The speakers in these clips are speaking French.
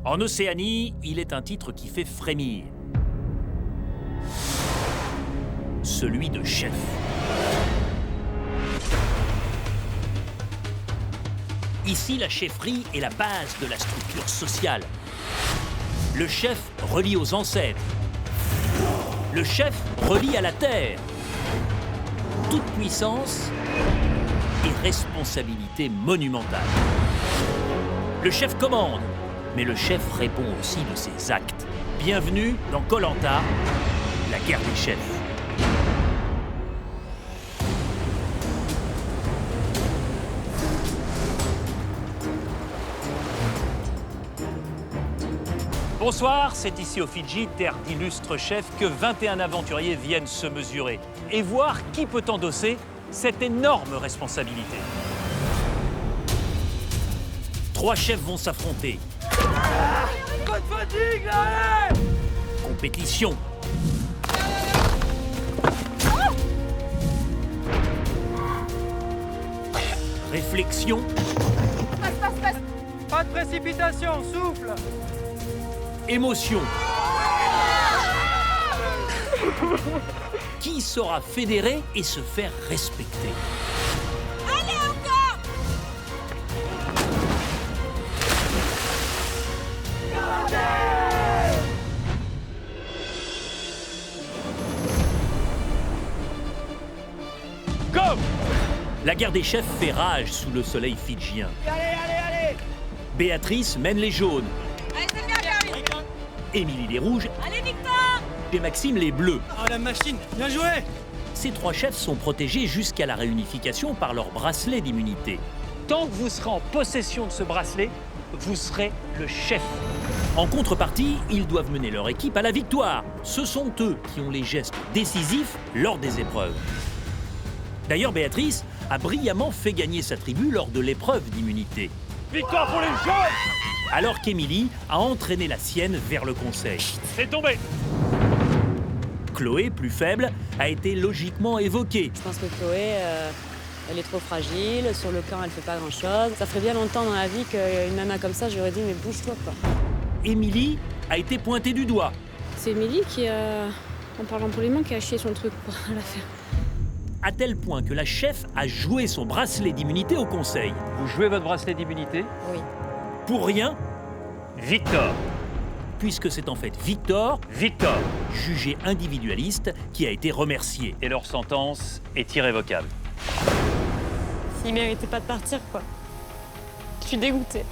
En Océanie, il est un titre qui fait frémir. Celui de chef. Ici, la chefferie est la base de la structure sociale. Le chef relie aux ancêtres. Le chef relie à la terre. Toute puissance et responsabilité monumentale. Le chef commande, mais le chef répond aussi de ses actes. Bienvenue dans Koh-Lanta, la guerre des chefs. Bonsoir, c'est ici au Fidji, terre d'illustres chefs, que 21 aventuriers viennent se mesurer et voir qui peut endosser cette énorme responsabilité. 3 chefs vont s'affronter. Coup de fatigue, là, allez! Compétition. Réflexion. Passe. Pas de précipitation, souffle! Émotion. Qui saura fédérer et se faire respecter? Allez, encore! Go! La guerre des chefs fait rage sous le soleil fidjien. Allez! Béatrice mène les jaunes, Allez, c'est bien, Karine! Émilie les rouges Allez, Victor! et Maxime les bleus. Oh, la machine, bien joué! Ces 3 chefs sont protégés jusqu'à la réunification par leur bracelet d'immunité. Tant que vous serez en possession de ce bracelet, vous serez le chef. En contrepartie, ils doivent mener leur équipe à la victoire. Ce sont eux qui ont les gestes décisifs lors des épreuves. D'ailleurs, Béatrice a brillamment fait gagner sa tribu lors de l'épreuve d'immunité. Victoire pour les jaunes! Alors qu'Émilie a entraîné la sienne vers le conseil. C'est tombé! Chloé, plus faible, a été logiquement évoquée. Je pense que Chloé, elle est trop fragile. Sur le camp, elle fait pas grand-chose. Ça ferait bien longtemps dans la vie qu'une nana comme ça, j'aurais dit, mais bouge-toi, quoi. Émilie a été pointée du doigt. C'est Émilie qui a, en parlant poliment, qui a chié son truc, quoi, à l'affaire. À tel point que la chef a joué son bracelet d'immunité au conseil. Vous jouez votre bracelet d'immunité? Oui. Pour rien, Victor. puisque c'est en fait Victor, jugé individualiste, qui a été remercié. Et leur sentence est irrévocable. Il méritait pas de partir, quoi. Je suis dégoûtée.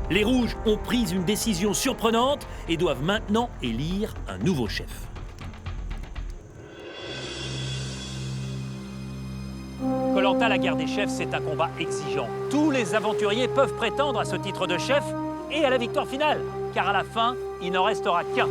Les rouges ont pris une décision surprenante et doivent maintenant élire un nouveau chef. Koh-Lanta, la guerre des chefs, c'est un combat exigeant. Tous les aventuriers peuvent prétendre à ce titre de chef et à la victoire finale, car à la fin, il n'en restera qu'un.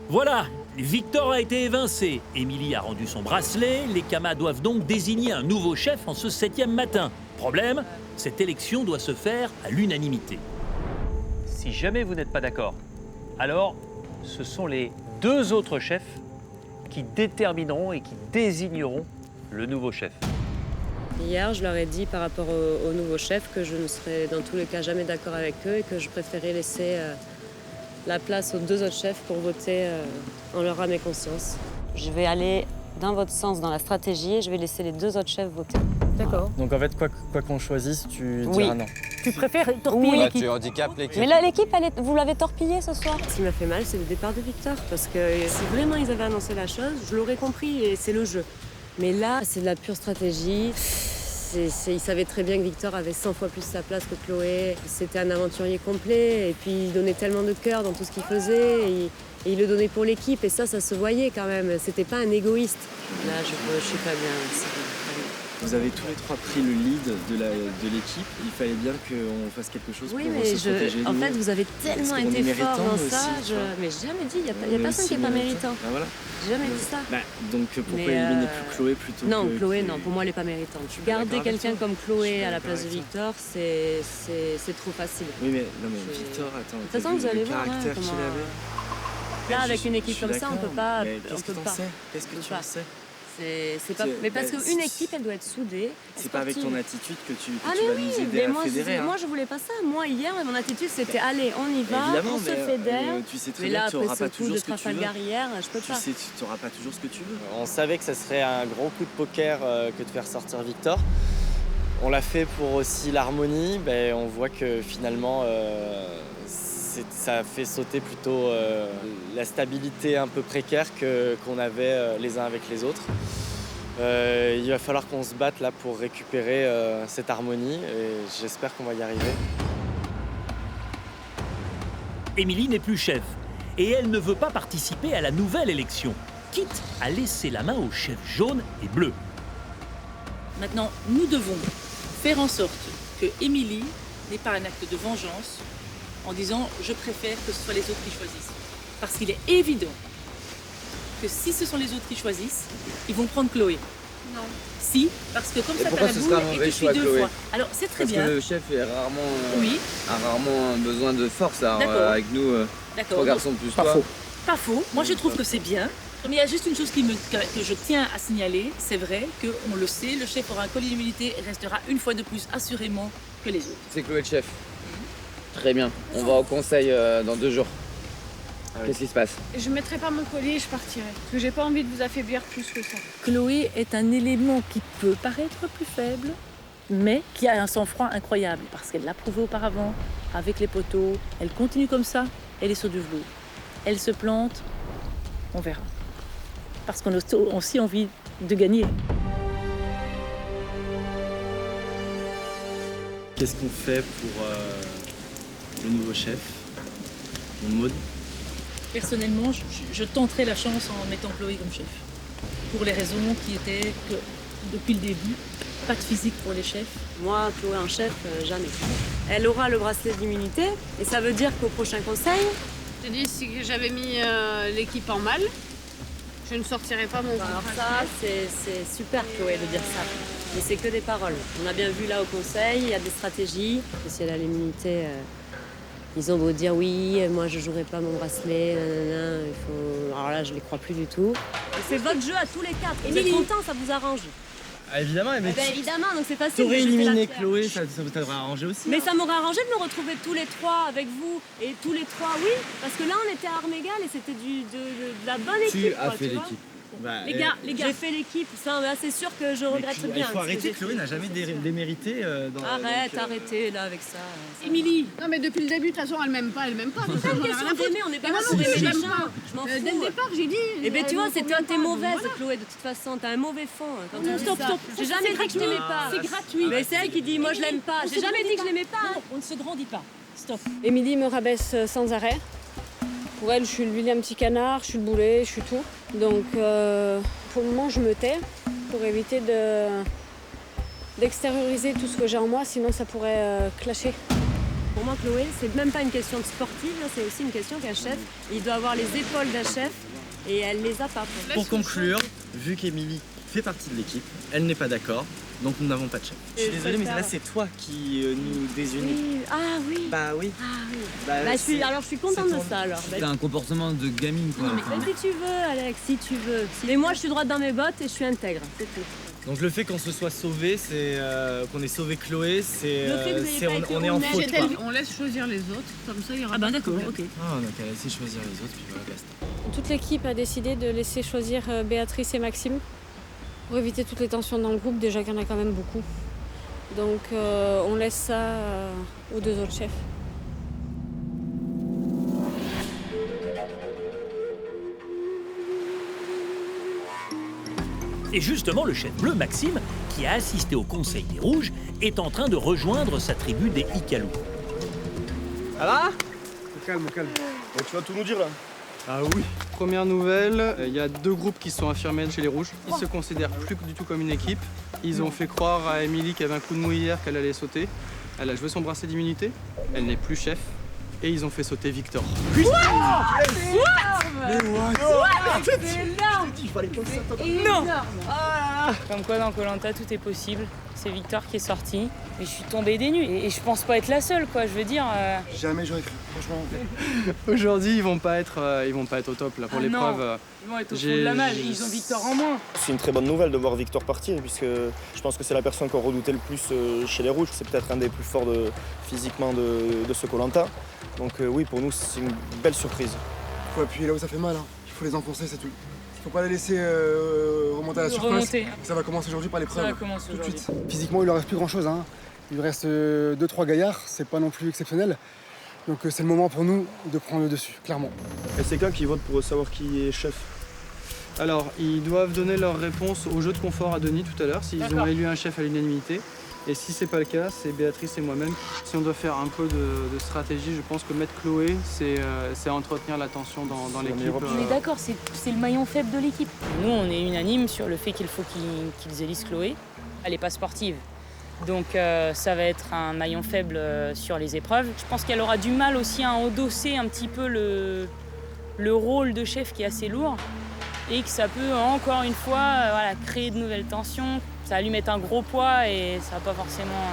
Voilà, Victor a été évincé, Émilie a rendu son bracelet, les Kamas doivent donc désigner un nouveau chef en ce 7e matin. Problème, cette élection doit se faire à l'unanimité. Si jamais vous n'êtes pas d'accord, alors ce sont les 2 autres chefs qui détermineront et qui désigneront le nouveau chef. Hier, je leur ai dit par rapport au nouveau chef que je ne serais dans tous les cas jamais d'accord avec eux et que je préférais laisser la place aux 2 autres chefs pour voter en leur âme et conscience. Je vais aller dans votre sens dans la stratégie et je vais laisser les 2 autres chefs voter. D'accord. Donc en fait, quoi qu'on choisisse, tu Oui. diras non. Tu préfères torpiller Oui. l'équipe? Tu handicapes l'équipe. Mais là, l'équipe, vous l'avez torpillée ce soir. Ce qui m'a fait mal, c'est le départ de Victor. Parce que si vraiment ils avaient annoncé la chose, je l'aurais compris et c'est le jeu. Mais là, c'est de la pure stratégie. Ils savaient très bien que Victor avait 100 fois plus sa place que Chloé. C'était un aventurier complet et puis il donnait tellement de cœur dans tout ce qu'il faisait. Et il le donnait pour l'équipe et ça se voyait quand même. C'était pas un égoïste. Là, je suis pas bien. Vous avez tous les 3 pris le lead de l'équipe. Il fallait bien qu'on fasse quelque chose Oui, pour mais se protéger. en nous. fait, vous avez tellement Parce qu'on été est fort méritant dans aussi, ça. tu vois. Mais j'ai jamais dit, il n'y a On est personne qui aussi n'est pas méritant. méritant. Ah, voilà. J'ai jamais dit ça. Donc pourquoi Mais, éliminer plus Chloé plutôt Non, que... Chloé, non. Pour moi, elle n'est pas méritante. Garder d'accord avec quelqu'un toi. comme Je Chloé suis à la d'accord place de avec Victor, c'est trop facile. Oui, mais non, mais Je- Victor, attends. De toute façon, vous allez voir hein, caractère qu'il comment... avait. Là, avec une équipe Je suis comme ça, on peut d'accord, pas. mais On qu'est-ce que peut t'en pas. sais? Qu'est-ce que On tu peut en pas. sais? C'est pas. C'est- Mais parce bah, qu'une équipe, elle doit être soudée. C'est pas avec sportive. ton attitude que tu Ah vas mais nous oui, aider mais à moi, fédérer. hein. moi je voulais pas ça. Moi hier, mon attitude c'était allez, on y va, Évidemment, on se mais, fédère. tu sais très Mais bien là que tu après n'auras ce pas coup toujours de ce que tu veux. Trafalgar hier, je peux Tu pas. sais, tu n'auras pas toujours ce que tu veux. On savait que ça serait un gros coup de poker que de faire sortir Victor. On l'a fait pour aussi l'harmonie. Ben, on voit que finalement, ça a fait sauter plutôt la stabilité un peu précaire qu'on avait les uns avec les autres. Il va falloir qu'on se batte là pour récupérer cette harmonie et j'espère qu'on va y arriver. Émilie n'est plus chef et elle ne veut pas participer à la nouvelle élection, quitte à laisser la main au chef jaune et bleu. Maintenant, nous devons faire en sorte que Émilie n'ait pas un acte de vengeance en disant « je préfère que ce soit les autres qui choisissent ». Parce qu'il est évident que si ce sont les autres qui choisissent, ils vont prendre Chloé. Non. Si, parce que comme ça, t'as pourquoi la ce boule sera un et mauvais tu suis choix, 2 Chloé? fois. Alors, c'est très Parce bien. que le chef est rarement, Oui, a rarement besoin de force. Alors, D'accord. avec nous, d'accord. 3 garçons plus toi. Pas faux. Moi, je trouve que c'est bien. Mais il y a juste une chose que je tiens à signaler. C'est vrai qu'on le sait, le chef aura un collier d'immunité et restera une fois de plus assurément que les autres. C'est Chloé le chef. Très bien. On va au conseil dans 2 jours. Qu'est-ce qui se passe? Je mettrai pas mon collier et je partirai. Parce que j'ai pas envie de vous affaiblir plus que ça. Chloé est un élément qui peut paraître plus faible, mais qui a un sang-froid incroyable, parce qu'elle l'a prouvé auparavant, avec les poteaux. Elle continue comme ça, elle est sur du velours. Elle se plante, on verra. Parce qu'on a aussi envie de gagner. Qu'est-ce qu'on fait pour le nouveau chef, Maud? Personnellement, je tenterai la chance en mettant Chloé comme chef. Pour les raisons qui étaient que, depuis le début, pas de physique pour les chefs. Moi, Chloé en chef, jamais. Elle aura le bracelet d'immunité et ça veut dire qu'au prochain conseil, Je te dis, si j'avais mis l'équipe en mal, je ne sortirais pas mon alors ça, c'est super Chloé de dire ça. Mais c'est que des paroles. On a bien vu là au conseil, il y a des stratégies. Et si elle a l'immunité, ils ont beau dire oui, moi je jouerai pas mon bracelet, nanana, il faut... Alors là, je les crois plus du tout. Et c'est votre jeu à tous les quatre. Vous êtes contents, ça vous arrange. Ah, évidemment, mais Eh ben, évidemment, donc c'est facile. t'aurais de jeter la éliminé pierre. Chloé, ça t'aurait arrangé aussi. Mais hein. ça m'aurait arrangé de me retrouver tous les trois avec vous. Et tous les trois, oui. Parce que là, on était à armes égales et c'était de la bonne équipe. Tu as quoi, fait vois. l'équipe. Bah, Les gars, j'ai fait l'équipe. Ça, là, c'est sûr que je regrette il bien. faut ce que arrêter, j'ai Chloé fait. n'a jamais démérité dans Arrête, donc, arrêtez là avec ça. Émilie, Non, mais depuis le début, de toute façon, elle m'aime pas, elle m'aime pas. C'est pas une question d'aimer, on n'est pas là pour moi non aimer plus, les j'aime gens. pas. Je m'en Dès le fous. départ, j'ai dit. Eh ben tu vois, c'est toi, t'es mauvaise, Voilà. Chloé, de toute façon. T'as un mauvais fond quand tu non, dis stop, ça. stop. J'ai Ça, jamais c'est dit que je l'aimais pas. c'est gratuit. Mais c'est elle qui dit, moi je l'aime pas. On J'ai se jamais grandit dit que je pas. l'aimais pas. Non, on ne se grandit pas. Stop. Émilie me rabaisse sans arrêt. Pour elle, je suis le vilain petit canard, je suis le boulet, je suis tout. Donc, pour le moment, je me tais pour éviter d'extérioriser tout ce que j'ai en moi, sinon ça pourrait clasher. Pour moi, Chloé, c'est même pas une question de sportive, hein, c'est aussi une question qu'un chef, il doit avoir les épaules d'un chef et elle les a pas. Pour conclure, vu qu'Émilie fait partie de l'équipe, elle n'est pas d'accord, donc nous n'avons pas de chef. Je suis désolé, mais là c'est toi qui nous désunis. Oui. Ah oui. Bah oui. Ah oui. Bah, je suis contente de ça alors. T'as un comportement de gamine quoi. Si tu veux, Alex, si tu veux. Mais moi, je suis droite dans mes bottes et je suis intègre, c'est tout. Donc le fait qu'on se soit sauvé, c'est qu'on ait sauvé Chloé, c'est on est en faute. On laisse choisir les autres, comme ça il y aura. Ah bah d'accord, ok. Ah, donc elle a laissé choisir les autres, puis voilà, basta. Toute l'équipe a décidé de laisser choisir Béatrice et Maxime pour éviter toutes les tensions dans le groupe, déjà qu'il y en a quand même beaucoup. Donc on laisse ça aux deux autres chefs. Et justement, le chef bleu, Maxime, qui a assisté au Conseil des Rouges, est en train de rejoindre sa tribu des Ikalou. Ça va? Calme. Donc, tu vas tout nous dire là? Ah oui. Première nouvelle, il y a 2 groupes qui se sont affirmés chez les Rouges. Ils se considèrent plus du tout comme une équipe. Ils ont fait croire à Émilie qu'il y avait un coup de mou hier, qu'elle allait sauter. Elle a joué son bracelet d'immunité. Elle n'est plus chef. Et ils ont fait sauter Victor. Mais what? Non. Comme quoi dans Koh-Lanta tout est possible. C'est Victor qui est sorti. Et je suis tombée des nues. Et je pense pas être la seule, quoi. Je veux dire. Jamais j'aurais cru, franchement. Aujourd'hui, ils vont pas être au top là pour l'épreuve. Ils vont être au fond de la malle. Ils ont Victor en moins. C'est une très bonne nouvelle de voir Victor partir, puisque je pense que c'est la personne qu'on redoutait le plus chez les Rouges. C'est peut-être un des plus forts physiquement de ce Koh-Lanta. Donc oui, pour nous, c'est une belle surprise. Il faut appuyer là où ça fait mal, hein. Il faut les enfoncer, c'est tout. Il faut pas les laisser remonter à la surface. Ça va commencer aujourd'hui par l'épreuve. Ça va commencer tout de aujourd'hui. suite. Physiquement, il ne reste plus grand-chose, hein. Il reste 2-3 gaillards, c'est pas non plus exceptionnel. Donc c'est le moment pour nous de prendre le dessus, clairement. Et c'est quand qui vote pour savoir qui est chef? Alors, ils doivent donner leur réponse au jeu de confort à Denis tout à l'heure, s'ils ont élu un chef à l'unanimité. Et si c'est pas le cas, c'est Béatrice et moi-même. Si on doit faire un peu de stratégie, je pense que mettre Chloé, c'est entretenir la tension dans l'équipe. On est d'accord, c'est le maillon faible de l'équipe. Nous, on est unanime sur le fait qu'il faut qu'ils élisent Chloé. Elle n'est pas sportive. Donc ça va être un maillon faible sur les épreuves. Je pense qu'elle aura du mal aussi à endosser un petit peu le rôle de chef qui est assez lourd. Et que ça peut encore une fois créer de nouvelles tensions. Ça va lui mettre un gros poids et ça va pas forcément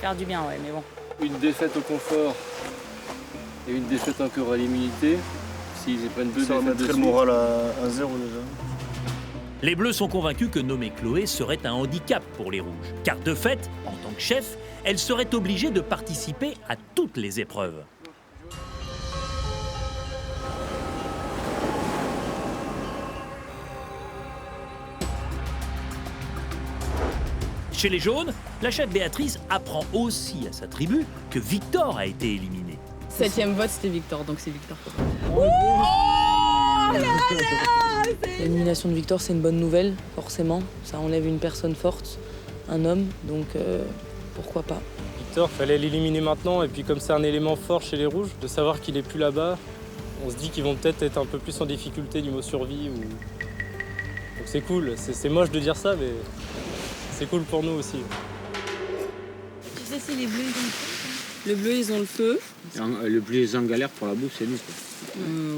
faire du bien, ouais, mais bon. Une défaite au confort et une défaite encore à l'immunité, s'ils prennent 2 défaites de suite. Ça remettrait le moral à 0 déjà. Les Bleus sont convaincus que nommer Chloé serait un handicap pour les Rouges, car de fait, en tant que chef, elle serait obligée de participer à toutes les épreuves. Chez les jaunes, la chef Béatrice apprend aussi à sa tribu que Victor a été éliminé. 7e vote, c'était Victor, donc c'est Victor. L'élimination de Victor, c'est une bonne nouvelle, forcément. Ça enlève une personne forte, un homme, donc pourquoi pas. Victor, fallait l'éliminer maintenant, et puis comme c'est un élément fort chez les Rouges, de savoir qu'il est plus là-bas, on se dit qu'ils vont peut-être être un peu plus en difficulté niveau survie. Donc c'est cool, c'est moche de dire ça, mais c'est cool pour nous aussi. Tu sais si les bleus, ils ont le feu? Les bleus, ils ont le feu. Le plus en galère pour la bouffe, c'est nous.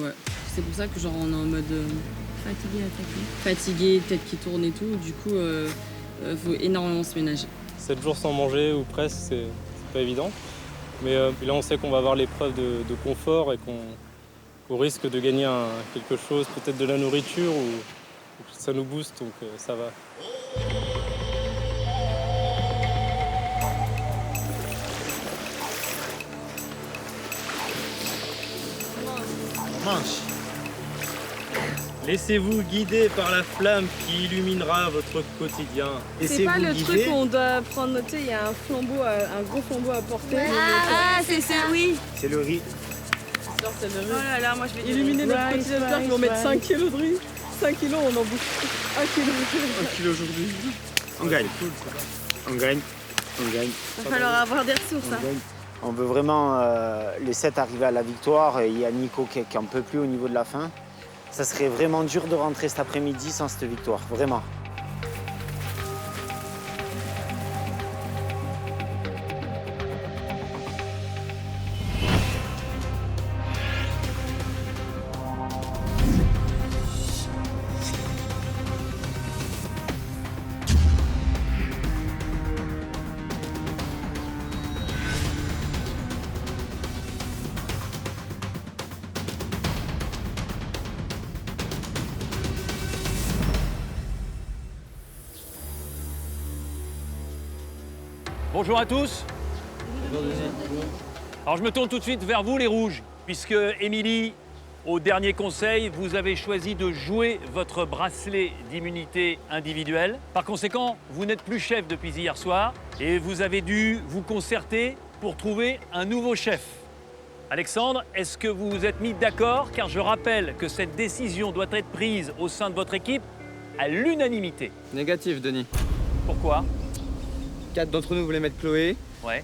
Ouais. C'est pour ça que genre on est en mode fatigué, attaqué. Fatigué, tête qui tourne et tout. Du coup, faut énormément se ménager. 7 jours sans manger ou presque, c'est pas évident. Mais là, on sait qu'on va avoir l'épreuve de confort et qu'on risque de gagner quelque chose, peut-être de la nourriture ou ça nous booste, donc ça va. Mince. Laissez-vous guider par la flamme qui illuminera votre quotidien. C'est pas le truc où on doit prendre, tu sais, il y a un flambeau, un gros flambeau à porter. Ah, c'est ça, oui. C'est le riz. Oh là là, moi je vais illuminer notre quotidien de ils vont mettre 5 kilos de riz. 5 kilos, on en bouffe 1 kilo. 1 kilo aujourd'hui. On gagne. On gagne. Il va falloir avoir des ressources. On veut vraiment les 7 arriver à la victoire. Il y a Nico qui en peut plus au niveau de la fin. Ça serait vraiment dur de rentrer cet après-midi sans cette victoire, vraiment. Bonjour à tous. Alors je me tourne tout de suite vers vous les rouges, puisque Émilie, au dernier conseil, vous avez choisi de jouer votre bracelet d'immunité individuelle. Par conséquent, vous n'êtes plus chef depuis hier soir et vous avez dû vous concerter pour trouver un nouveau chef. Alexandre, est-ce que vous vous êtes mis d'accord? Car je rappelle que cette décision doit être prise au sein de votre équipe à l'unanimité. Négatif, Denis. Pourquoi? 4 d'entre nous voulaient mettre Chloé. Ouais.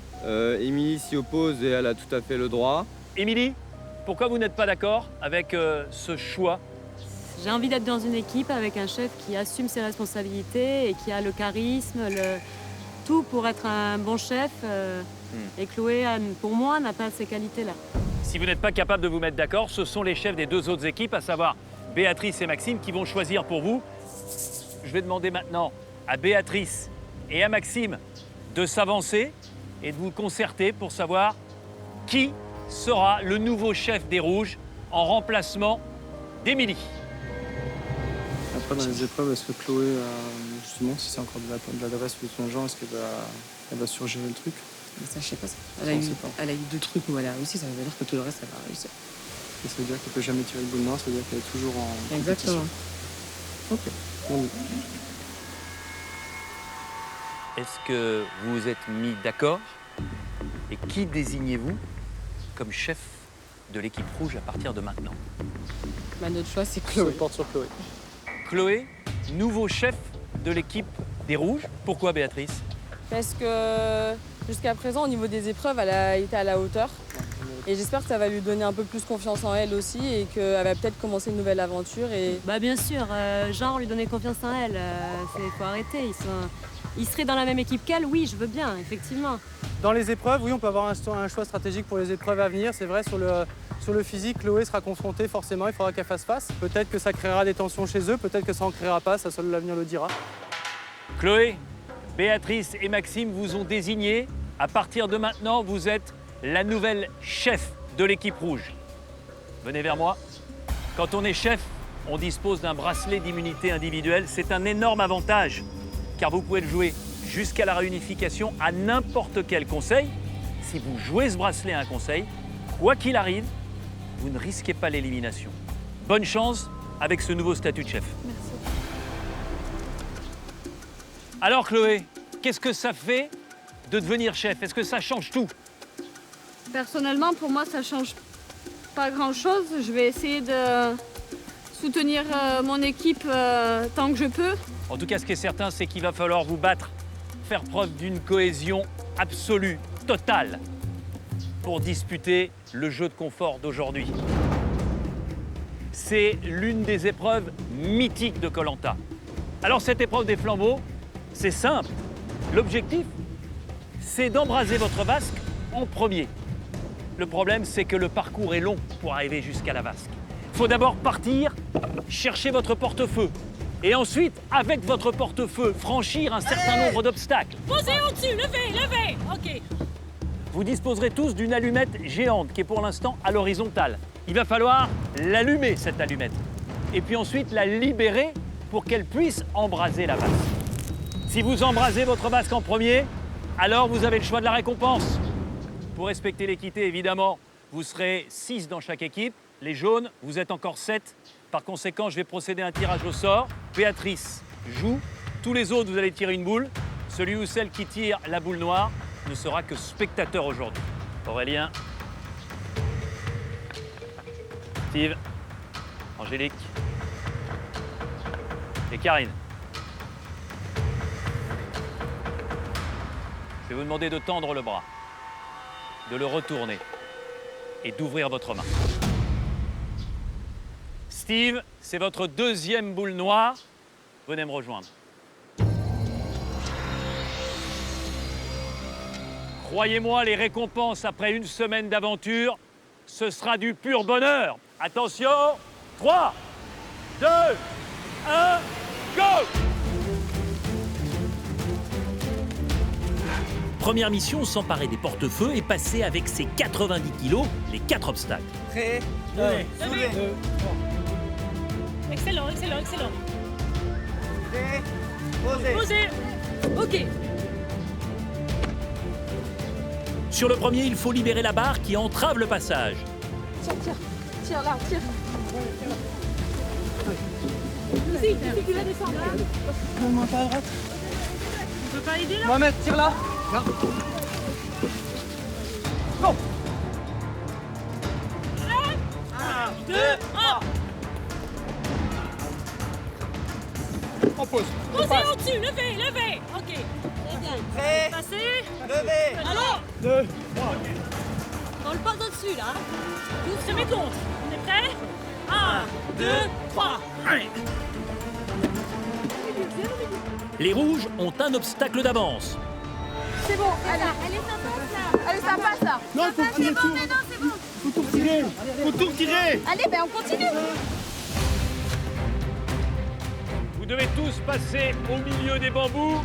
Émilie s'y oppose et elle a tout à fait le droit. Émilie, pourquoi vous n'êtes pas d'accord avec ce choix? J'ai envie d'être dans une équipe avec un chef qui assume ses responsabilités et qui a le charisme, tout pour être un bon chef. Et Chloé, pour moi, n'a pas ces qualités-là. Si vous n'êtes pas capable de vous mettre d'accord, ce sont les chefs des deux autres équipes, à savoir Béatrice et Maxime, qui vont choisir pour vous. Je vais demander maintenant à Béatrice et à Maxime de s'avancer et de vous concerter pour savoir qui sera le nouveau chef des Rouges en remplacement d'Émilie. Après, dans les épreuves, est-ce que Chloé, justement, si c'est encore de l'adresse ou de son genre, est-ce qu'elle va surgérer le truc? Ça, je sais pas. Elle a eu 2 trucs où elle a réussi, ça veut dire que tout le reste, elle va réussir. Et ça veut dire qu'elle peut jamais tirer le boule noire, ça veut dire qu'elle est toujours en Exactement. Ok. Bon. Est-ce que vous vous êtes mis d'accord? Et qui désignez-vous comme chef de l'équipe rouge à partir de maintenant? Notre choix, c'est Chloé. Ça porte sur Chloé. Chloé, nouveau chef de l'équipe des Rouges. Pourquoi Béatrice? Parce que jusqu'à présent, au niveau des épreuves, elle a été à la hauteur. Et j'espère que ça va lui donner un peu plus confiance en elle aussi et qu'elle va peut-être commencer une nouvelle aventure. Et... Bah bien sûr, genre lui donner confiance en elle, faut arrêter. Ils seraient dans la même équipe qu'elle, oui, je veux bien, effectivement. Dans les épreuves, oui, on peut avoir un choix stratégique pour les épreuves à venir. C'est vrai, sur le physique, Chloé sera confrontée forcément, il faudra qu'elle fasse face. Peut-être que ça créera des tensions chez eux, peut-être que ça en créera pas, ça seul l'avenir le dira. Chloé, Béatrice et Maxime vous ont désigné. À partir de maintenant, vous êtes la nouvelle chef de l'équipe rouge. Venez vers moi. Quand on est chef, on dispose d'un bracelet d'immunité individuelle. C'est un énorme avantage, car vous pouvez le jouer jusqu'à la réunification à n'importe quel conseil. Si vous jouez ce bracelet à un conseil, quoi qu'il arrive, vous ne risquez pas l'élimination. Bonne chance avec ce nouveau statut de chef. Merci. Alors Chloé, qu'est-ce que ça fait de devenir chef? Est-ce que ça change tout? Personnellement, pour moi, ça change pas grand-chose. Je vais essayer de soutenir mon équipe tant que je peux. En tout cas, ce qui est certain, c'est qu'il va falloir vous battre, faire preuve d'une cohésion absolue, totale, pour disputer le jeu de confort d'aujourd'hui. C'est l'une des épreuves mythiques de Koh-Lanta. Alors cette épreuve des flambeaux, c'est simple. L'objectif, c'est d'embraser votre vasque en premier. Le problème, c'est que le parcours est long pour arriver jusqu'à la vasque. Il faut d'abord partir, chercher votre porte-feu. Et ensuite, avec votre porte-feu, franchir un certain nombre d'obstacles. Posez au-dessus, levez, ok. Vous disposerez tous d'une allumette géante qui est pour l'instant à l'horizontale. Il va falloir l'allumer, cette allumette. Et puis ensuite la libérer pour qu'elle puisse embraser la vasque. Si vous embrasez votre vasque en premier, alors vous avez le choix de la récompense. Pour respecter l'équité, évidemment, vous serez 6 dans chaque équipe. Les jaunes, vous êtes encore 7. Par conséquent, je vais procéder à un tirage au sort. Béatrice joue. Tous les autres, vous allez tirer une boule. Celui ou celle qui tire la boule noire ne sera que spectateur aujourd'hui. Aurélien. Steve. Angélique. Et Karine. Je vais vous demander de tendre le bras, de le retourner et d'ouvrir votre main. Steve, c'est votre deuxième boule noire. Venez me rejoindre. Croyez-moi, les récompenses après une semaine d'aventure, ce sera du pur bonheur. Attention, 3, 2, 1, go! Première mission, s'emparer des portefeux et passer avec ses 90 kilos les 4 obstacles. Prêt? Levez. Excellent. Prêt? Posez. Posez. Ok. Sur le premier, il faut libérer la barre qui entrave le passage. Tire là, tire. Vas-y, tu la descends là. Non, pas à droite. Tu peux pas aider là? Mohamed, tire là. Là. Go. 1, 2, 1. On pose. Posez au-dessus, levez. Ok. Très bien. Prêt. Passez. Levez. Alors, 2. on le porte au-dessus là. Ouvre semi-compte. On est prêts? 1, 2, 3. Les rouges ont un obstacle d'avance. C'est bon, allez. Elle est sympa là. Allez, ça passe là. Non, il faut tirer tout. C'est bon. Faut tout retirer. Faut tout retirer. Allez, ben on continue. Vous devez tous passer au milieu des bambous.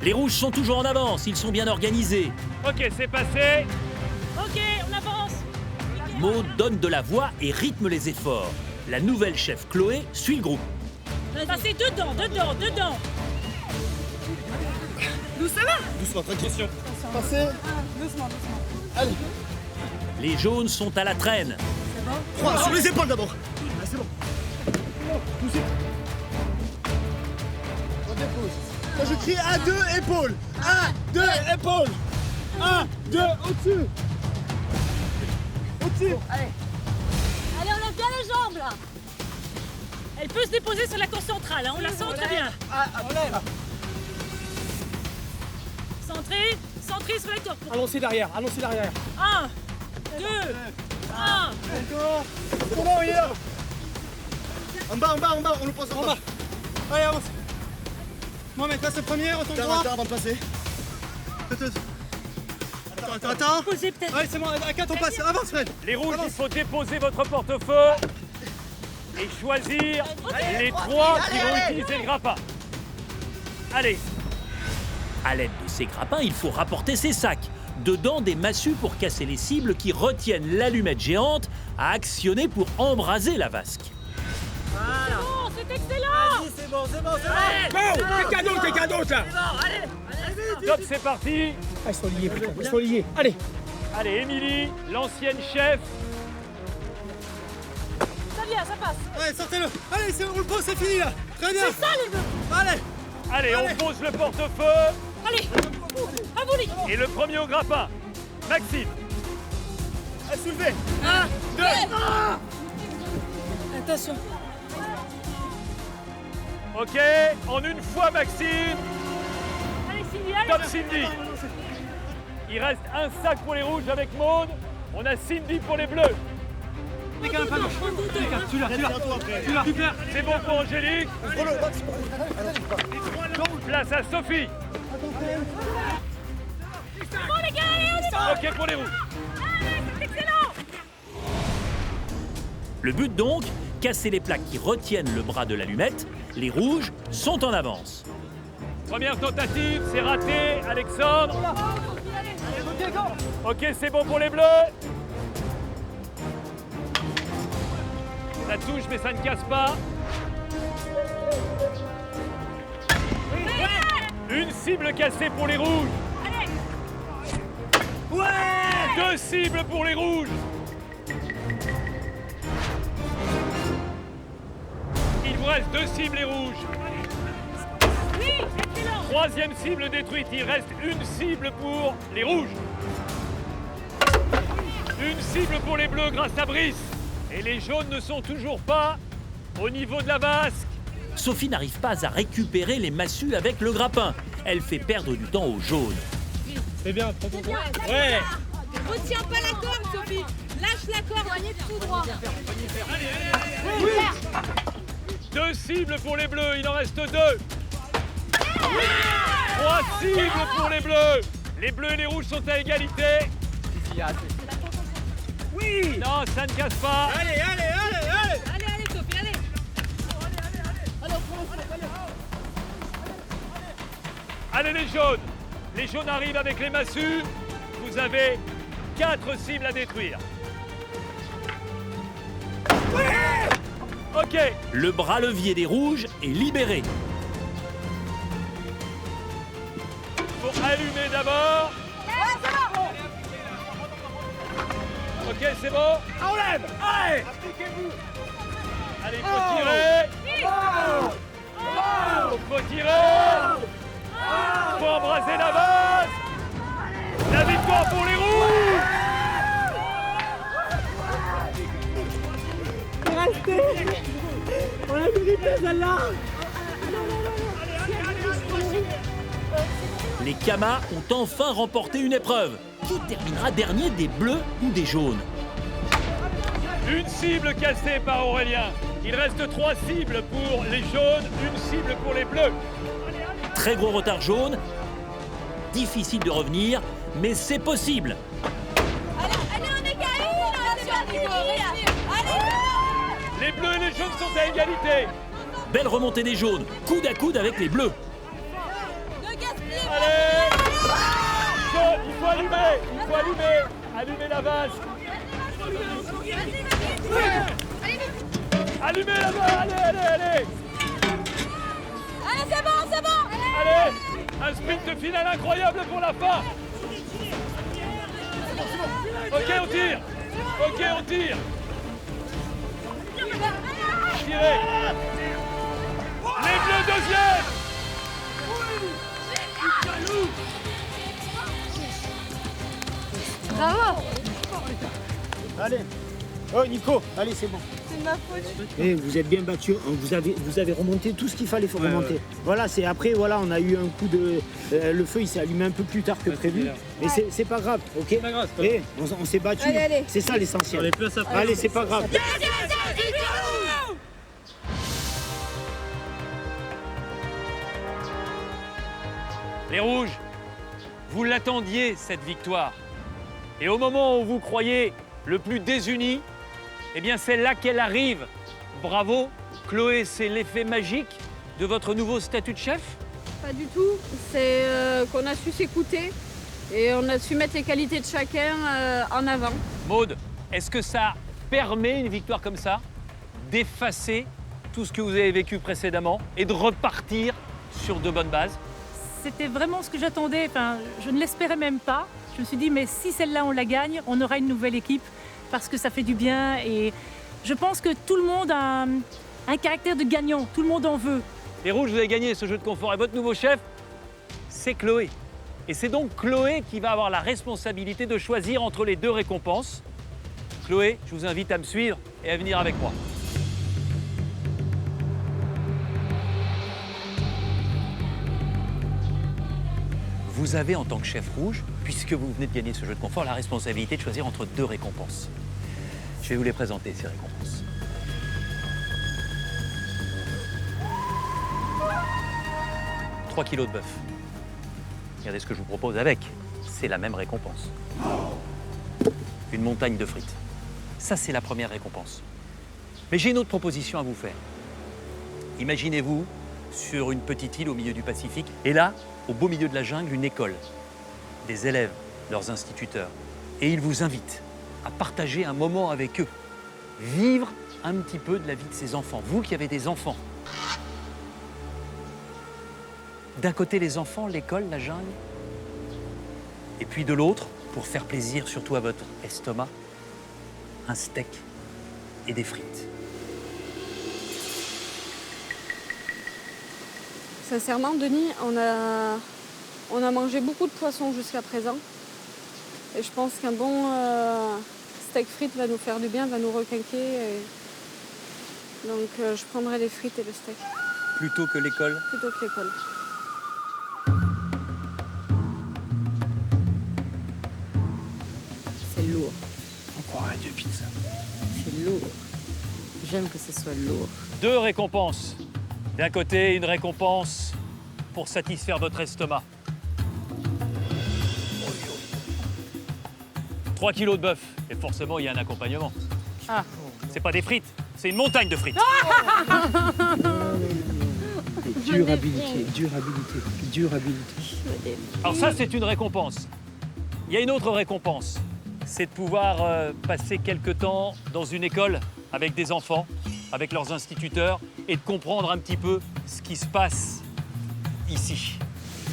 Les rouges sont toujours en avance, ils sont bien organisés. Ok, c'est passé. Ok, on avance. Maud donne de la voix et rythme les efforts. La nouvelle chef Chloé suit le groupe. Passez dedans. Doucement, tranquille. Passez. Doucement. Allez. Les jaunes sont à la traîne. 3, sur les épaules d'abord. Ah, c'est bon. Poussez. On dépose. Quand je crie 1, 2, épaules. 1, 2, épaules. 1, 2, au-dessus. Au-dessus. Allez, on lève bien les jambes là. Elle peut se déposer sur la corde centrale, hein, on la sent très bien. On lève. Centré sur la corde. Allons-y derrière. 1, 2, 1. Encore. C'est bon, il est là. En bas, on le pose en bas. Allez, avance. Mohamed, passe le premier, retourne droit. Attends, avant de passer. Attends. Posez peut-être. Allez, c'est bon, à 4 on passe. Avance, Fred. Les rouges, il faut déposer votre portefeuille et choisir les 3 qui vont utiliser le grappin. Allez. À l'aide de ces grappins, il faut rapporter ces sacs. Dedans, des massues pour casser les cibles qui retiennent l'allumette géante à actionner pour embraser la vasque. Voilà. Oh, c'est excellent. Vas-y, c'est bon. T'es cadeau, là. C'est bon, allez. Top, c'est parti. Ils sont liés. Allez. Allez, Émilie, l'ancienne chef. Ça vient, ça passe. Allez, sortez-le. Allez, on le pose, c'est fini là. Très bien. C'est ça les deux. Allez, on pose le portefeuille. Allez, à vous les. Et le premier au grappin, Maxime. Soulevez. 1, 2, 1. Attention. Ok, en une fois, Maxime. Allez, Cindy, allez. Top, Cindy. Il reste un sac pour les rouges avec Maud. On a Cindy pour les bleus. C'est bon pour Angélique. Place à Sophie. Bon les gars, allez, Ok pour les rouges. c'est excellent. Le but donc, casser les plaques qui retiennent le bras de l'allumette. Les rouges sont en avance. Première tentative, c'est raté, Alexandre. Ok, c'est bon pour les bleus. Ça touche, mais ça ne casse pas. Une cible cassée pour les rouges. Ouais! 2 cibles pour les rouges. Il vous reste 2 cibles les rouges. Oui, excellent. 3e cible détruite. Il reste une cible pour les rouges. Une cible pour les bleus grâce à Brice. Et les jaunes ne sont toujours pas au niveau de la vasque. Sophie n'arrive pas à récupérer les massues avec le grappin. Elle fait perdre du temps aux jaunes. C'est bien, prends ton temps. Ouais. Retiens pas la corde, Sophie. Lâche la corde, voyez tout droit. Oui. 2 cibles pour les bleus, il en reste 2. 3 cibles pour les bleus. Les bleus et les rouges sont à égalité. Oui. Non, ça ne casse pas. Allez. Allez, Sophie, allez. Allez les jaunes. Les jaunes arrivent avec les massues. Vous avez 4 cibles à détruire. Ok. Le bras levier des rouges est libéré. Pour Allumez d'abord. Ok, c'est bon. Enlève. Allez. Appliquez-vous. Allez, il faut tirer. Faut tirer. Faut embrasser la base. La victoire pour les rouges. Restez. On a mérité celle-là. Les Kamas ont enfin remporté une épreuve. Qui terminera dernier, des bleus ou des jaunes? Une cible cassée par Aurélien. Il reste 3 cibles pour les jaunes, une cible pour les bleus. Très gros retard jaune. Difficile de revenir, mais c'est possible. Les bleus et les jaunes sont à égalité. Belle remontée des jaunes, coude à coude avec les bleus. Allez, jaune, il faut allumer, allumer la base. Allumez la base, allez. Allez, c'est bon. Allez, un sprint de finale incroyable pour la fin. Ok, on tire. Tirez. Les bleus deuxième. Bravo. Allez. Oh Nico, allez c'est bon. C'est ma faute. Et vous êtes bien battu, vous avez remonté tout ce qu'il fallait remonter. Ouais. Voilà, c'est après voilà, on a eu un coup de le feu il s'est allumé un peu plus tard que prévu. Mais c'est pas grave, OK? C'est pas grave. Et on s'est battu. Allez. C'est ça l'essentiel. Allez, c'est pas grave. Les rouges, vous l'attendiez cette victoire. Et au moment où vous croyez le plus désunis, eh bien c'est là qu'elle arrive. Bravo, Chloé, c'est l'effet magique de votre nouveau statut de chef? Pas du tout, c'est qu'on a su s'écouter et on a su mettre les qualités de chacun en avant. Maude, est-ce que ça permet une victoire comme ça d'effacer tout ce que vous avez vécu précédemment et de repartir sur de bonnes bases? C'était vraiment ce que j'attendais, enfin, je ne l'espérais même pas. Je me suis dit, mais si celle-là on la gagne, on aura une nouvelle équipe parce que ça fait du bien et je pense que tout le monde a un caractère de gagnant, tout le monde en veut. Les rouges, vous avez gagné ce jeu de confort et votre nouveau chef, c'est Chloé. Et c'est donc Chloé qui va avoir la responsabilité de choisir entre les deux récompenses. Chloé, je vous invite à me suivre et à venir avec moi. Vous avez, en tant que chef rouge, puisque vous venez de gagner ce jeu de confort, la responsabilité de choisir entre deux récompenses. Je vais vous les présenter, ces récompenses. « 3 kilos de bœuf. Regardez ce que je vous propose avec. C'est la même récompense. Une montagne de frites. Ça, c'est la première récompense. Mais j'ai une autre proposition à vous faire. Imaginez-vous sur une petite île au milieu du Pacifique, et là, au beau milieu de la jungle, une école, des élèves, leurs instituteurs. Et ils vous invitent à partager un moment avec eux, vivre un petit peu de la vie de ces enfants. Vous qui avez des enfants. D'un côté, les enfants, l'école, la jungle. Et puis de l'autre, pour faire plaisir surtout à votre estomac, un steak et des frites. Sincèrement, Denis, on a mangé beaucoup de poissons jusqu'à présent. Et je pense qu'un bon steak frites va nous faire du bien, va nous requinquer. Donc je prendrai les frites et le steak. Plutôt que l'école? Plutôt que l'école. C'est lourd. On croirait Dieu pizza. C'est lourd. J'aime que ce soit lourd. 2 récompenses. D'un côté, une récompense pour satisfaire votre estomac. 3 kilos de bœuf. Et forcément, il y a un accompagnement. Ah. C'est pas des frites, c'est une montagne de frites. Durabilité. Alors ça, c'est une récompense. Il y a une autre récompense. C'est de pouvoir passer quelque temps dans une école avec des enfants, avec leurs instituteurs, et de comprendre un petit peu ce qui se passe ici.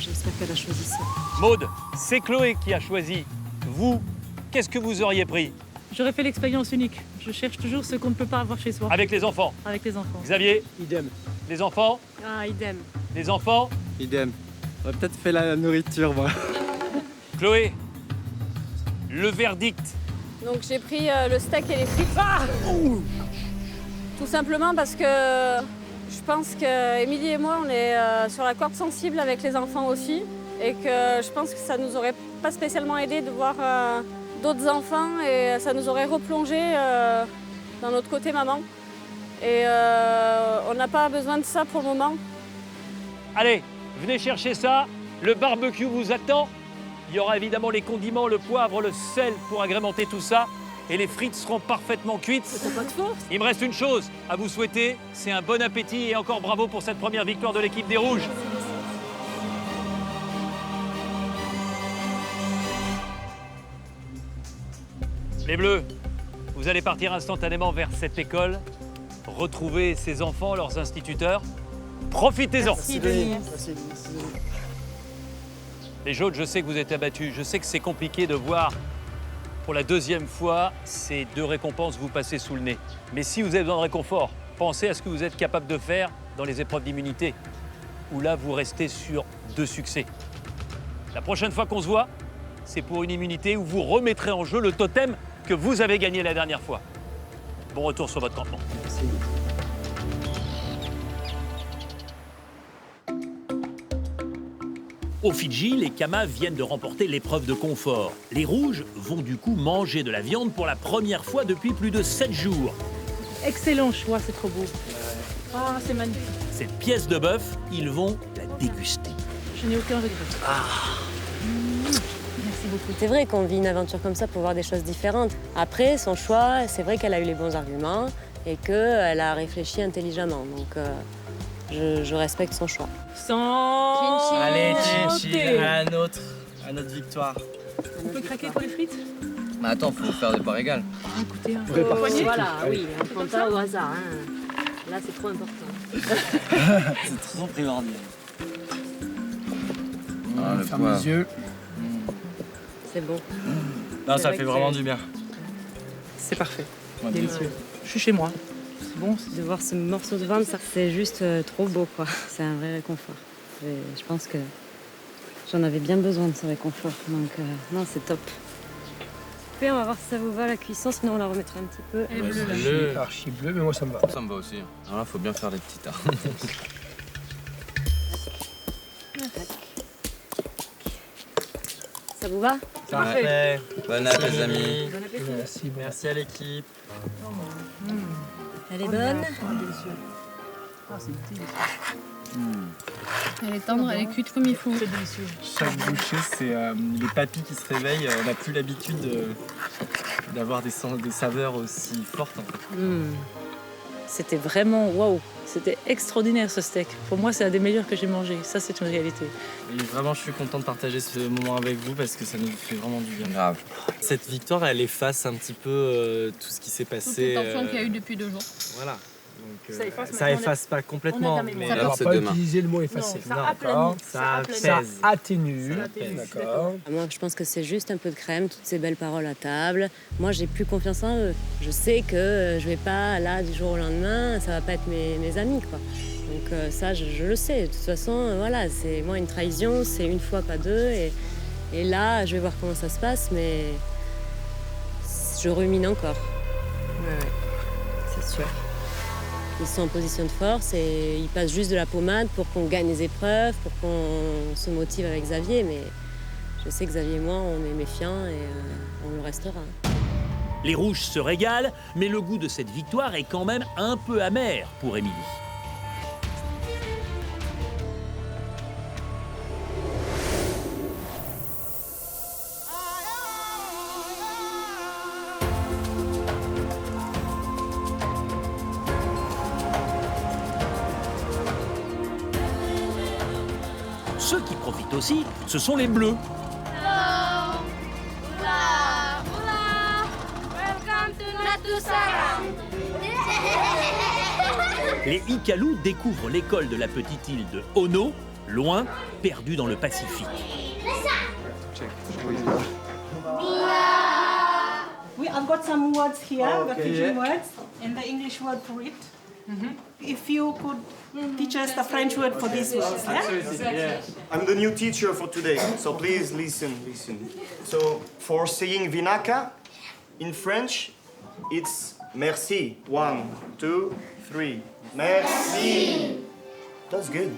j'espère qu'elle a choisi ça. Maude, c'est Chloé qui a choisi. Vous, qu'est-ce que vous auriez pris? J'aurais fait l'expérience unique. Je cherche toujours ce qu'on ne peut pas avoir chez soi. Avec les enfants? Avec les enfants. Xavier? Idem. Les enfants? Ah, idem. Les enfants? Idem. J'aurais peut-être fait la nourriture, moi. Chloé, le verdict? Donc j'ai pris le steak et les frites. Tout simplement parce que je pense qu'Émilie et moi, on est sur la corde sensible avec les enfants aussi. Et que je pense que ça nous aurait pas spécialement aidé de voir d'autres enfants et ça nous aurait replongé dans notre côté maman. Et on n'a pas besoin de ça pour le moment. Allez, venez chercher ça. Le barbecue vous attend. Il y aura évidemment les condiments, le poivre, le sel pour agrémenter tout ça. Et les frites seront parfaitement cuites. T'as pas de force? Il me reste une chose à vous souhaiter, c'est un bon appétit et encore bravo pour cette première victoire de l'équipe des Rouges. Les Bleus, vous allez partir instantanément vers cette école, retrouver ces enfants, leurs instituteurs. Profitez-en. Merci, Denis. Les jaunes, je sais que vous êtes abattus. Je sais que c'est compliqué de voir pour la deuxième fois ces deux récompenses vous passer sous le nez. Mais si vous avez besoin de réconfort, pensez à ce que vous êtes capable de faire dans les épreuves d'immunité, où là, vous restez sur 2 succès. La prochaine fois qu'on se voit, c'est pour une immunité où vous remettrez en jeu le totem que vous avez gagné la dernière fois. Bon retour sur votre campement. Merci. Au Fidji, les Kamas viennent de remporter l'épreuve de confort. Les Rouges vont du coup manger de la viande pour la première fois depuis plus de 7 jours. Excellent choix, c'est trop beau. Ah, c'est magnifique. Cette pièce de bœuf, ils vont la déguster. Je n'ai aucun regret. Merci beaucoup. C'est vrai qu'on vit une aventure comme ça pour voir des choses différentes. Après, son choix, c'est vrai qu'elle a eu les bons arguments et qu'elle a réfléchi intelligemment. Donc, je respecte son choix. Allez, Chinchi, à notre victoire. On peut craquer pour les frites? Mais attends, faut faire des parts égales. Écoutez, Voilà, oui, on prend pas au hasard. Hein. Là, c'est trop important. C'est trop primordial. Ah, le Ferme les yeux. C'est bon. Non, C'est ça vrai fait que vraiment c'est- du bien. c'est parfait. Ouais, Délicieux. Je suis chez moi. C'est bon. De voir ce morceau de viande, ça, c'est juste trop beau, quoi. C'est un vrai réconfort. Et je pense que j'en avais bien besoin de ce réconfort. Donc, non, c'est top. Super, on va voir si ça vous va la cuisson, sinon on la remettra un petit peu. Elle est bleue, là. Archi bleu, mais moi ça me va. Ça me va aussi. Alors là, faut bien faire les petits tas. Ça vous va? Parfait. Bon appétit, les amis. Bon appétit. Merci. Merci à l'équipe. Elle est bonne? Elle est tendre, elle est cuite comme il faut. C'est délicieux. Chaque bouchée, c'est les papilles qui se réveillent. On n'a plus l'habitude d'avoir des saveurs aussi fortes. En fait. C'était vraiment waouh. C'était extraordinaire ce steak. Pour moi, c'est un des meilleurs que j'ai mangé. Ça, c'est une réalité. Et vraiment, je suis content de partager ce moment avec vous parce que ça nous fait vraiment du bien. Grave. Cette victoire, elle efface un petit peu tout ce qui s'est Toute passé. les tensions qu'il y a eu depuis 2 jours. Voilà. Donc, Ça efface, ça mais on efface pas complètement, on a mais jamais- On Alors, va c'est pas demain. utiliser le mot effacer. Non, ça D'accord. aplanit. ça aplanit. Ça pèse. atténue. Ça atténue. D'accord. Moi, je pense que c'est juste un peu de crème, toutes ces belles paroles à table. Moi, j'ai plus confiance en eux. Je sais que je vais pas, là, du jour au lendemain, ça va pas être mes amis, quoi. Donc ça, je le sais. De toute façon, voilà, c'est moi une trahison, c'est une fois, pas deux. Et là, je vais voir comment ça se passe, mais je rumine encore. Ouais, c'est sûr. Ils sont en position de force et ils passent juste de la pommade pour qu'on gagne les épreuves, pour qu'on se motive avec Xavier. Mais je sais que Xavier et moi, on est méfiants et on le restera. Les Rouges se régalent, mais le goût de cette victoire est quand même un peu amer pour Émilie. Ceux qui profitent aussi, ce sont les Bleus. Les Ikalou découvrent l'école de la petite île de Ono loin, perdus dans le Pacifique. I've got some words here, the Fiji words, and the English word for it. If you could teach us the French word for these words, yeah? I'm the new teacher for today, so please listen. So, for saying vinaka, in French, it's merci. 1, 2, 3. Merci. That's good.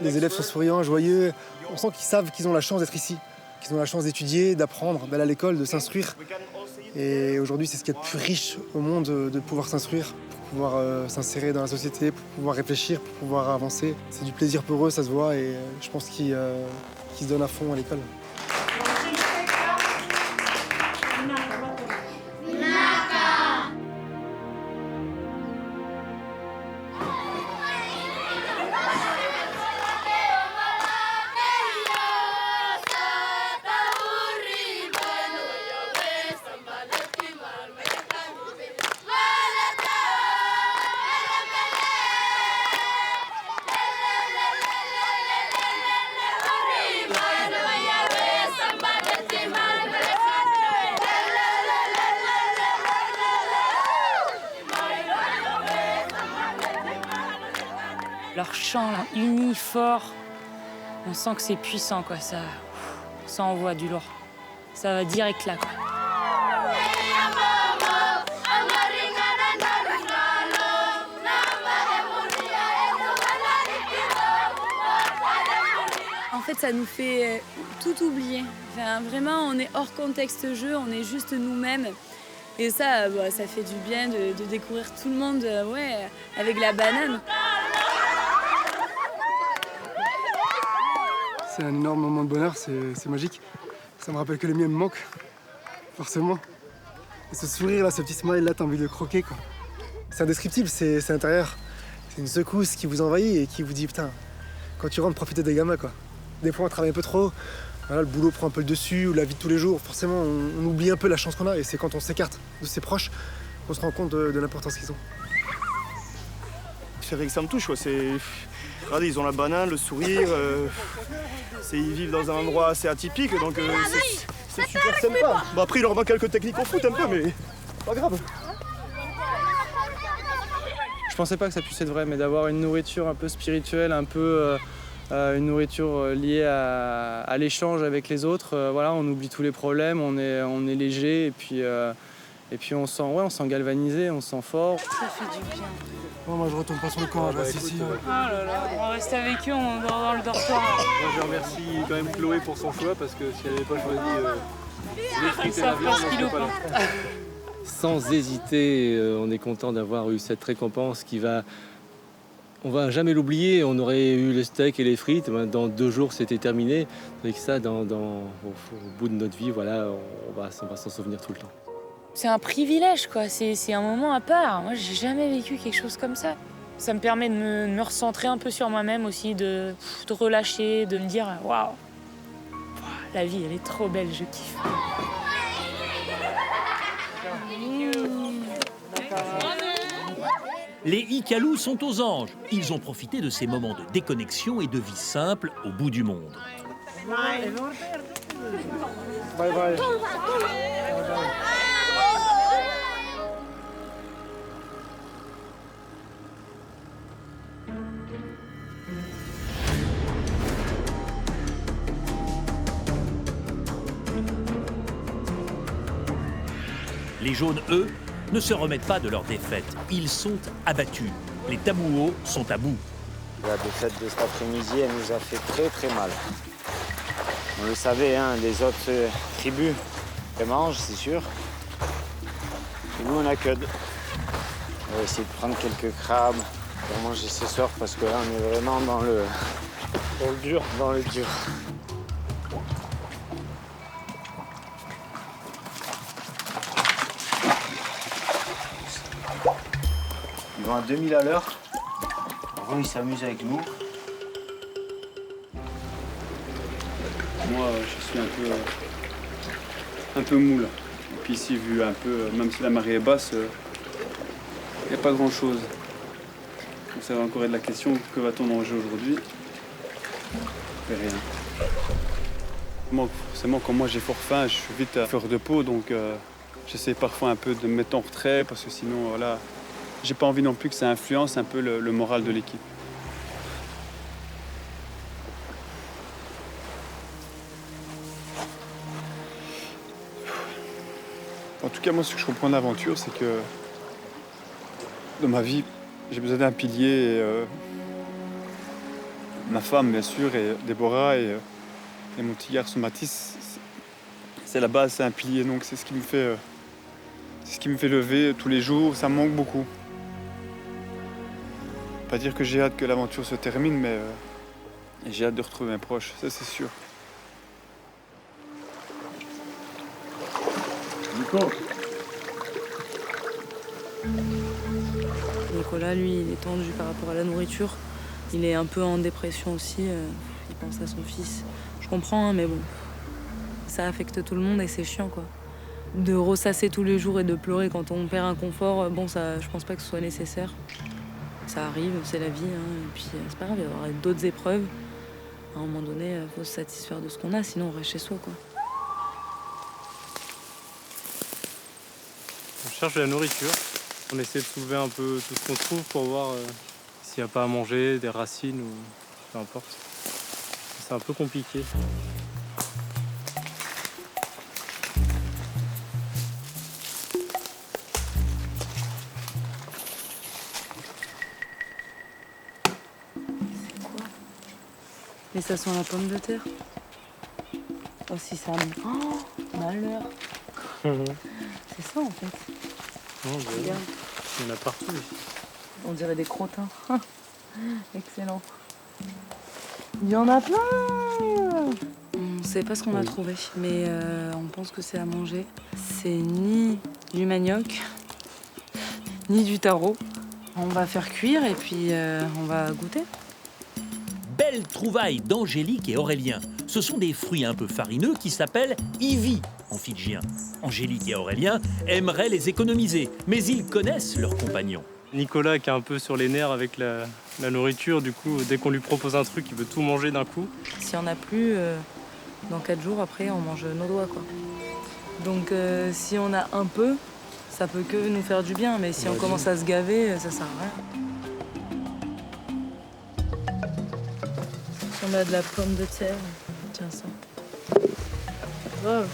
Les élèves sont souriants, joyeux. On sent qu'ils savent qu'ils ont la chance d'être ici, qu'ils ont la chance d'étudier, d'apprendre, d'aller à l'école, de s'instruire. Et aujourd'hui, c'est ce qu'il y a de plus riche au monde, de pouvoir s'instruire, pour pouvoir s'insérer dans la société, pour pouvoir réfléchir, pour pouvoir avancer. C'est du plaisir pour eux, ça se voit, et je pense qu'ils se donnent à fond à l'école. Leur chant, là, uni, fort, on sent que c'est puissant, quoi. Ça envoie du lourd. Ça va direct là, quoi. En fait, ça nous fait tout oublier. Enfin, vraiment, on est hors contexte jeu, on est juste nous-mêmes. Et ça, ça fait du bien de découvrir tout le monde, ouais, avec la banane. C'est un énorme moment de bonheur, c'est magique. Ça me rappelle que les miens me manquent, forcément. Et ce sourire là, ce petit smile là, t'as envie de le croquer, quoi. C'est indescriptible, c'est intérieur. C'est une secousse qui vous envahit et qui vous dit putain, quand tu rentres, profitez des gamins, quoi. Des fois on travaille un peu trop, voilà, le boulot prend un peu le dessus, ou la vie de tous les jours. Forcément, on oublie un peu la chance qu'on a, et c'est quand on s'écarte de ses proches qu'on se rend compte de l'importance qu'ils ont. C'est vrai que ça me touche, quoi. Regardez, ils ont la banane, le sourire. Ils vivent dans un endroit assez atypique, donc c'est super sympa. Bon, après, il leur manque quelques techniques au foot un peu, mais pas grave. Je pensais pas que ça puisse être vrai, mais d'avoir une nourriture un peu spirituelle, un peu une nourriture liée à l'échange avec les autres. Voilà, on oublie tous les problèmes, on est léger, et puis on sent galvanisé, on se sent fort. Ça fait du bien. Bon, moi je retourne pas sur le camp, je reste ici. Oh là là, on reste avec eux, on dort dans le dortoir. Moi je remercie quand même Chloé pour son choix, parce que si elle n'avait pas choisi les frites et la viande, on serait pas là. Sans hésiter, on est content d'avoir eu cette récompense qui va... On va jamais l'oublier, on aurait eu le steak et les frites, dans 2 jours c'était terminé. Avec ça, au bout de notre vie, voilà, on va s'en souvenir tout le temps. C'est un privilège, quoi. C'est un moment à part. Moi, j'ai jamais vécu quelque chose comme ça. Ça me permet de me recentrer un peu sur moi-même aussi, de relâcher, de me dire waouh, la vie, elle est trop belle, je kiffe. Les Ikalou sont aux anges. Ils ont profité de ces moments de déconnexion et de vie simple au bout du monde. Bye bye. Les jaunes, eux, ne se remettent pas de leur défaite. Ils sont abattus. Les Tabouos sont à bout. La défaite de cet après-midi, elle nous a fait très très mal. On le savait, hein, les autres tribus, elles mangent, c'est sûr. Et nous, on a que... On va essayer de prendre quelques crabes pour manger ce soir, parce que là, on est vraiment dans le dur. Dans le dur. Ils vont à 2000 à l'heure. En gros, ils s'amusent avec nous. Moi, je suis un peu mou là. Et puis ici, vu un peu, même si la marée est basse, il n'y a pas grand-chose. Donc ça va encore être la question, que va-t-on manger aujourd'hui? Et rien. Moi, forcément, quand moi j'ai fort faim, je suis vite à fleur de peau, donc j'essaie parfois un peu de me mettre en retrait parce que sinon, voilà, j'ai pas envie non plus que ça influence un peu le moral de l'équipe. En tout cas, moi, ce que je comprends de l'aventure, c'est que dans ma vie, j'ai besoin d'un pilier. Et, ma femme, bien sûr, et Déborah et mon petit garçon Mathis, c'est la base, c'est un pilier. Donc c'est ce qui me fait lever tous les jours. Ça me manque beaucoup. Pas dire que j'ai hâte que l'aventure se termine, mais j'ai hâte de retrouver mes proches. Ça, c'est sûr. Nicolas, lui, il est tendu par rapport à la nourriture. Il est un peu en dépression aussi. Il pense à son fils. Je comprends, hein, mais bon, ça affecte tout le monde et c'est chiant, quoi. De ressasser tous les jours et de pleurer quand on perd un confort, bon, ça, je pense pas que ce soit nécessaire. Ça arrive, c'est la vie, hein, et puis c'est pas grave, il y aura d'autres épreuves. À un moment donné, il faut se satisfaire de ce qu'on a, sinon on reste chez soi, quoi. On cherche de la nourriture. On essaie de soulever un peu tout ce qu'on trouve pour voir s'il n'y a pas à manger, des racines ou peu importe. C'est un peu compliqué. Mais ça sent la pomme de terre. Oh, si ça... Oh, malheur. C'est ça, en fait. Non, regarde. Il y en a partout. On dirait des crottins. Excellent. Il y en a plein. On ne sait pas ce qu'on a trouvé, mais on pense que c'est à manger. C'est ni du manioc, ni du taro. On va faire cuire et puis on va goûter. Belle trouvaille d'Angélique et Aurélien. Ce sont des fruits un peu farineux qui s'appellent Ivy en fidjien. Angélique et Aurélien aimeraient les économiser, mais ils connaissent leurs compagnons. Nicolas qui est un peu sur les nerfs avec la nourriture, du coup, dès qu'on lui propose un truc, il veut tout manger d'un coup. S'il n'y en a plus, dans 4 jours après, on mange nos doigts, quoi. Donc si on a un peu, ça peut que nous faire du bien, mais si on commence à se gaver, ça sert à rien. On a de la pomme de terre. Tiens ça. Wow.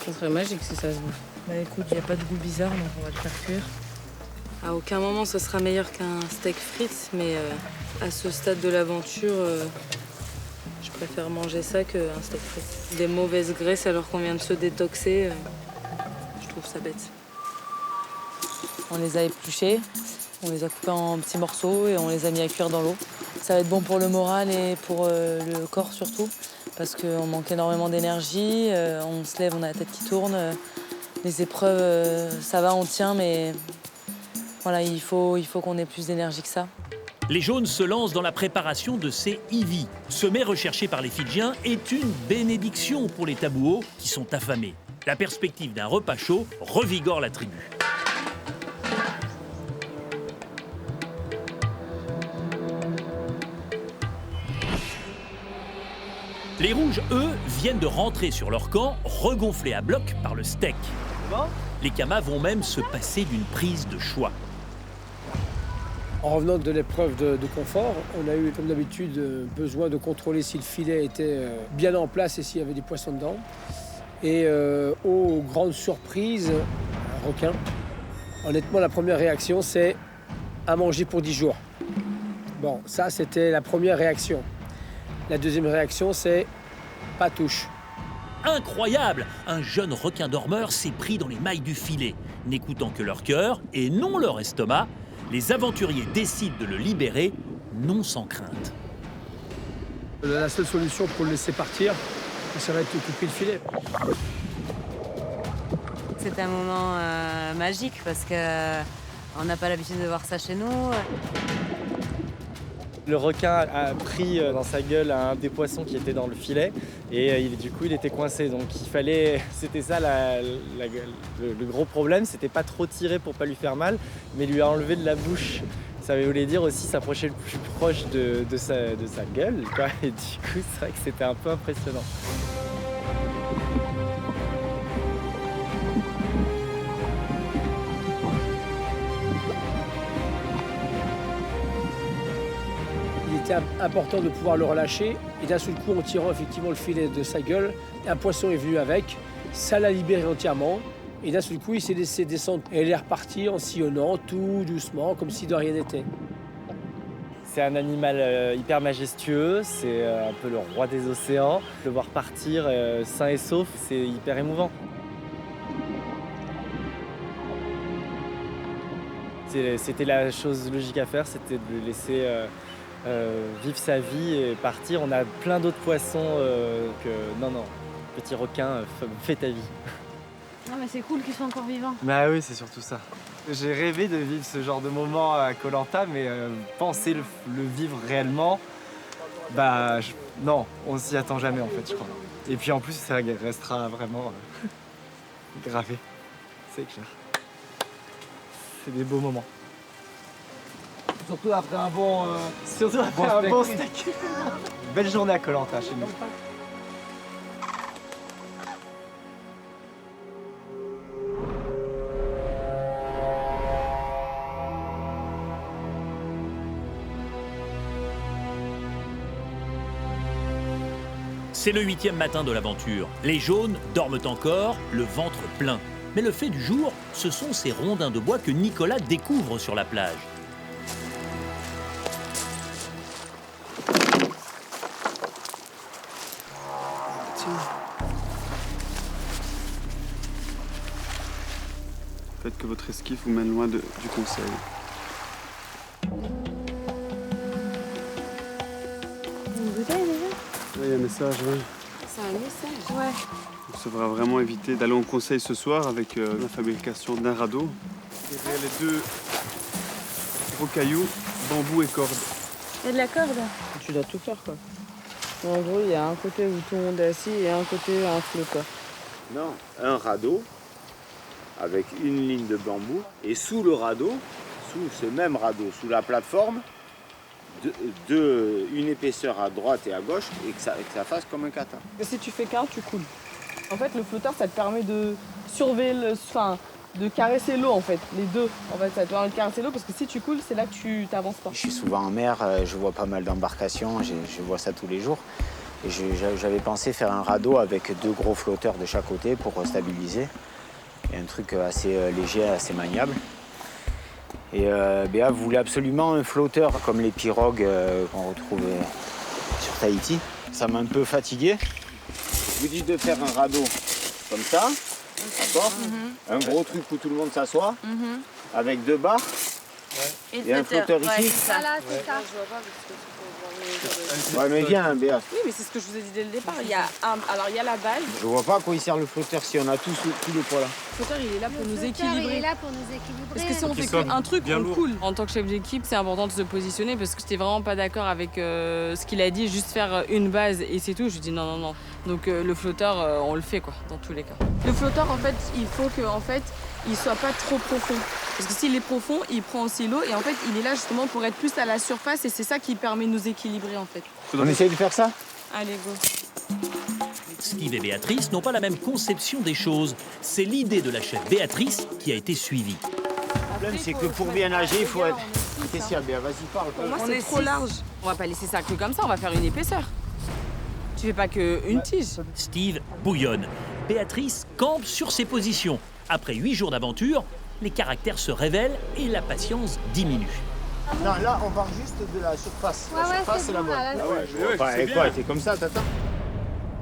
Ça serait magique si ça se bouffe. Bah écoute, il n'y a pas de goût bizarre, donc on va le faire cuire. À aucun moment ce sera meilleur qu'un steak frites, mais à ce stade de l'aventure, je préfère manger ça qu'un steak frites. Des mauvaises graisses alors qu'on vient de se détoxer, je trouve ça bête. On les a épluchés, on les a coupés en petits morceaux et on les a mis à cuire dans l'eau. Ça va être bon pour le moral et pour le corps surtout, parce qu'on manque énormément d'énergie, on se lève, on a la tête qui tourne. Les épreuves, ça va, on tient, mais voilà, il faut qu'on ait plus d'énergie que ça. Les jaunes se lancent dans la préparation de ces Ivy. Ce mets recherché par les Fidjiens est une bénédiction pour les tabouos qui sont affamés. La perspective d'un repas chaud revigore la tribu. Les rouges, eux, viennent de rentrer sur leur camp, regonflés à bloc par le steak. Les camas vont même se passer d'une prise de choix. En revenant de l'épreuve de confort, on a eu, comme d'habitude, besoin de contrôler si le filet était bien en place et s'il y avait des poissons dedans. Et aux grandes surprises, un requin. Honnêtement, la première réaction, c'est à manger pour 10 jours. Bon, ça, c'était la première réaction. La deuxième réaction, c'est pas touche. Incroyable! Un jeune requin dormeur s'est pris dans les mailles du filet. N'écoutant que leur cœur et non leur estomac, les aventuriers décident de le libérer, non sans crainte. La seule solution pour le laisser partir, ça va être de couper le filet. C'est un moment magique parce qu'on n'a pas l'habitude de voir ça chez nous. Le requin a pris dans sa gueule un des poissons qui était dans le filet et du coup il était coincé. Donc il fallait, c'était ça le gros problème, c'était pas trop tirer pour pas lui faire mal, mais lui enlever de la bouche Ça voulait dire aussi s'approcher le plus proche de sa gueule, quoi. Et du coup, c'est vrai que c'était un peu impressionnant. Il était important de pouvoir le relâcher et d'un seul coup, en tirant effectivement le filet de sa gueule, un poisson est venu avec, ça l'a libéré entièrement et d'un seul coup, il s'est laissé descendre et il est reparti en sillonnant tout doucement comme si de rien n'était. C'est un animal hyper majestueux, c'est un peu le roi des océans. Le voir partir sain et sauf, c'est hyper émouvant. C'était la chose logique à faire, c'était de le laisser vivre sa vie et partir. On a plein d'autres poissons non, petit requin, fais ta vie. Non mais c'est cool qu'ils soient encore vivants. Bah oui, c'est surtout ça. J'ai rêvé de vivre ce genre de moment à Koh Lanta, mais penser le vivre réellement, bah non, on s'y attend jamais en fait, je crois. Et puis en plus, ça restera vraiment gravé, c'est clair. C'est des beaux moments. Surtout après un bon steak. Belle journée à Koh Lanta chez nous. C'est le 8e matin de l'aventure. Les jaunes dorment encore, le ventre plein. Mais le fait du jour, ce sont ces rondins de bois que Nicolas découvre sur la plage. Faites que votre esquif vous mène loin du conseil. Une bouteille déjà? Oui, il y a un message, oui. C'est un message? Ouais. On devra vraiment éviter d'aller au conseil ce soir avec la fabrication d'un radeau. Derrière les 2 gros cailloux, bambou et corde. Il y a de la corde? Tu dois tout faire, quoi. En gros, il y a un côté où tout le monde est assis et un côté un flotteur. Non, un radeau avec une ligne de bambou et sous le radeau, sous ce même radeau, sous la plateforme, une épaisseur à droite et à gauche et que ça fasse comme un kata. Et si tu fais qu'un, tu coules. En fait, le flotteur, ça te permet de surveiller, de caresser l'eau en fait, les deux. En fait, ça te permet de caresser l'eau parce que si tu coules, c'est là que tu t'avances pas. Je suis souvent en mer, je vois pas mal d'embarcations, je vois ça tous les jours. Et j'avais pensé faire un radeau avec 2 gros flotteurs de chaque côté pour stabiliser. Et un truc assez léger, assez maniable. Et Béa voulait absolument un flotteur comme les pirogues qu'on retrouve sur Tahiti. Ça m'a un peu fatigué. Je vous dis de faire un radeau comme ça, d'accord? Un gros truc où tout le monde s'assoit, avec 2 barres et un flotteur ici. Voilà, c'est ça. Ouais, mais viens, Béa. Oui, mais c'est ce que je vous ai dit dès le départ. Il y a la base. Je vois pas à quoi il sert le flotteur si on a tous le poids là. Le flotteur, il est là pour nous Il équilibrer. est là pour nous équilibrer. Parce que si on fait qu'un truc, on coule. En tant que chef d'équipe, c'est important de se positionner parce que j'étais vraiment pas d'accord avec ce qu'il a dit, juste faire une base et c'est tout. Je lui dis non. Donc le flotteur, on le fait quoi, dans tous les cas. Le flotteur, en fait, il faut que il soit pas trop profond. Parce que s'il est profond, il prend aussi l'eau et en fait, il est là justement pour être plus à la surface et c'est ça qui permet de nous équilibrer en fait. On essaye de faire ça? Allez, go. Steve et Béatrice n'ont pas la même conception des choses. C'est l'idée de la chef Béatrice qui a été suivie. Le problème, c'est que pour bien nager, il faut être... Qu'est-ce qu'il y a, Béa? Vas-y, parle. Pour moi, c'est trop large. On va pas laisser ça que comme ça, on va faire une épaisseur. Tu fais pas qu'une tige. Steve bouillonne. Béatrice campe sur ses positions. Après 8 jours d'aventure, les caractères se révèlent et la patience diminue. Non, là, on part juste de la surface. Ouais, la surface, c'est c'est la bon, bonne. là, Et quoi, t'es comme ça, Tata?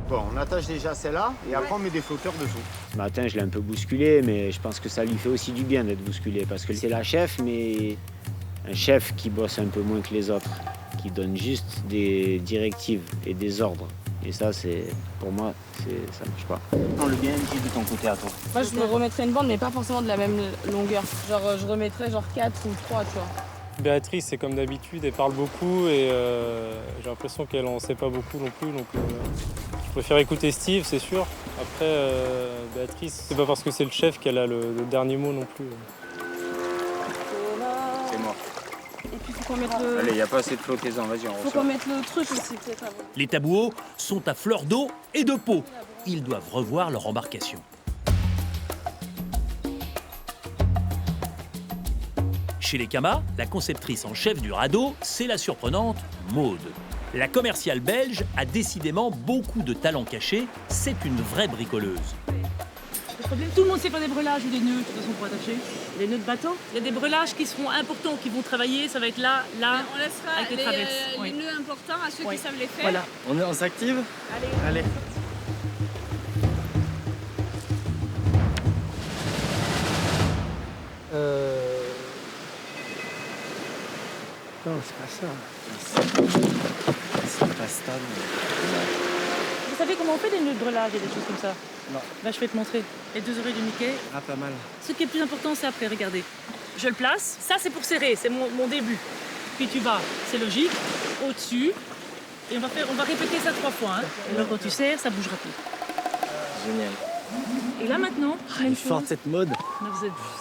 Bon, on attache déjà celle-là et après on met des flotteurs dessous. Ce matin, je l'ai un peu bousculé, mais je pense que ça lui fait aussi du bien d'être bousculé parce que c'est la chef, mais un chef qui bosse un peu moins que les autres, qui donne juste des directives et des ordres. Et ça, pour moi, ça marche pas. On le bien dit de ton côté à toi. Moi, je me remettrais une bande, mais pas forcément de la même longueur. Genre, je remettrais genre 4 ou 3, tu vois. Béatrice, c'est comme d'habitude, elle parle beaucoup et j'ai l'impression qu'elle en sait pas beaucoup non plus. Donc, je préfère écouter Steve, c'est sûr. Après, Béatrice, c'est pas parce que c'est le chef qu'elle a le dernier mot non plus. C'est mort. Et puis faut qu'on mette le... Allez, il n'y a pas assez de flottaison, vas-y, on Faut ressort. qu'on mette le truc aussi, peut-être avant. Les tabouots sont à fleur d'eau et de peau. Ils doivent revoir leur embarcation. Chez les Camas, la conceptrice en chef du radeau, c'est la surprenante Maude. La commerciale belge a décidément beaucoup de talent caché. C'est une vraie bricoleuse. Le problème, tout le monde sait faire des brelages ou des nœuds, de toute façon, pour attacher. Les nœuds de bateau. Il y a des brelages qui seront importants, qui vont travailler. Ça va être là, On laissera avec les traverses. les nœuds importants à ceux qui savent les faire. Voilà. On s'active? Allez. Non, c'est pas ça. C'est pas stable. Vous savez comment on fait des nœuds de brelage et des choses comme ça? Non. Bah, je vais te montrer. Les 2 oreilles de Mickey. Ah, pas mal. Ce qui est plus important, c'est après, regardez. Je le place. Ça, c'est pour serrer, c'est mon début. Puis tu vas, c'est logique, au-dessus. Et on va répéter ça 3 fois. Hein. Et alors, quand tu serres, ça bougera plus. Génial. Et là, maintenant, Elle est forte cette mode. Non,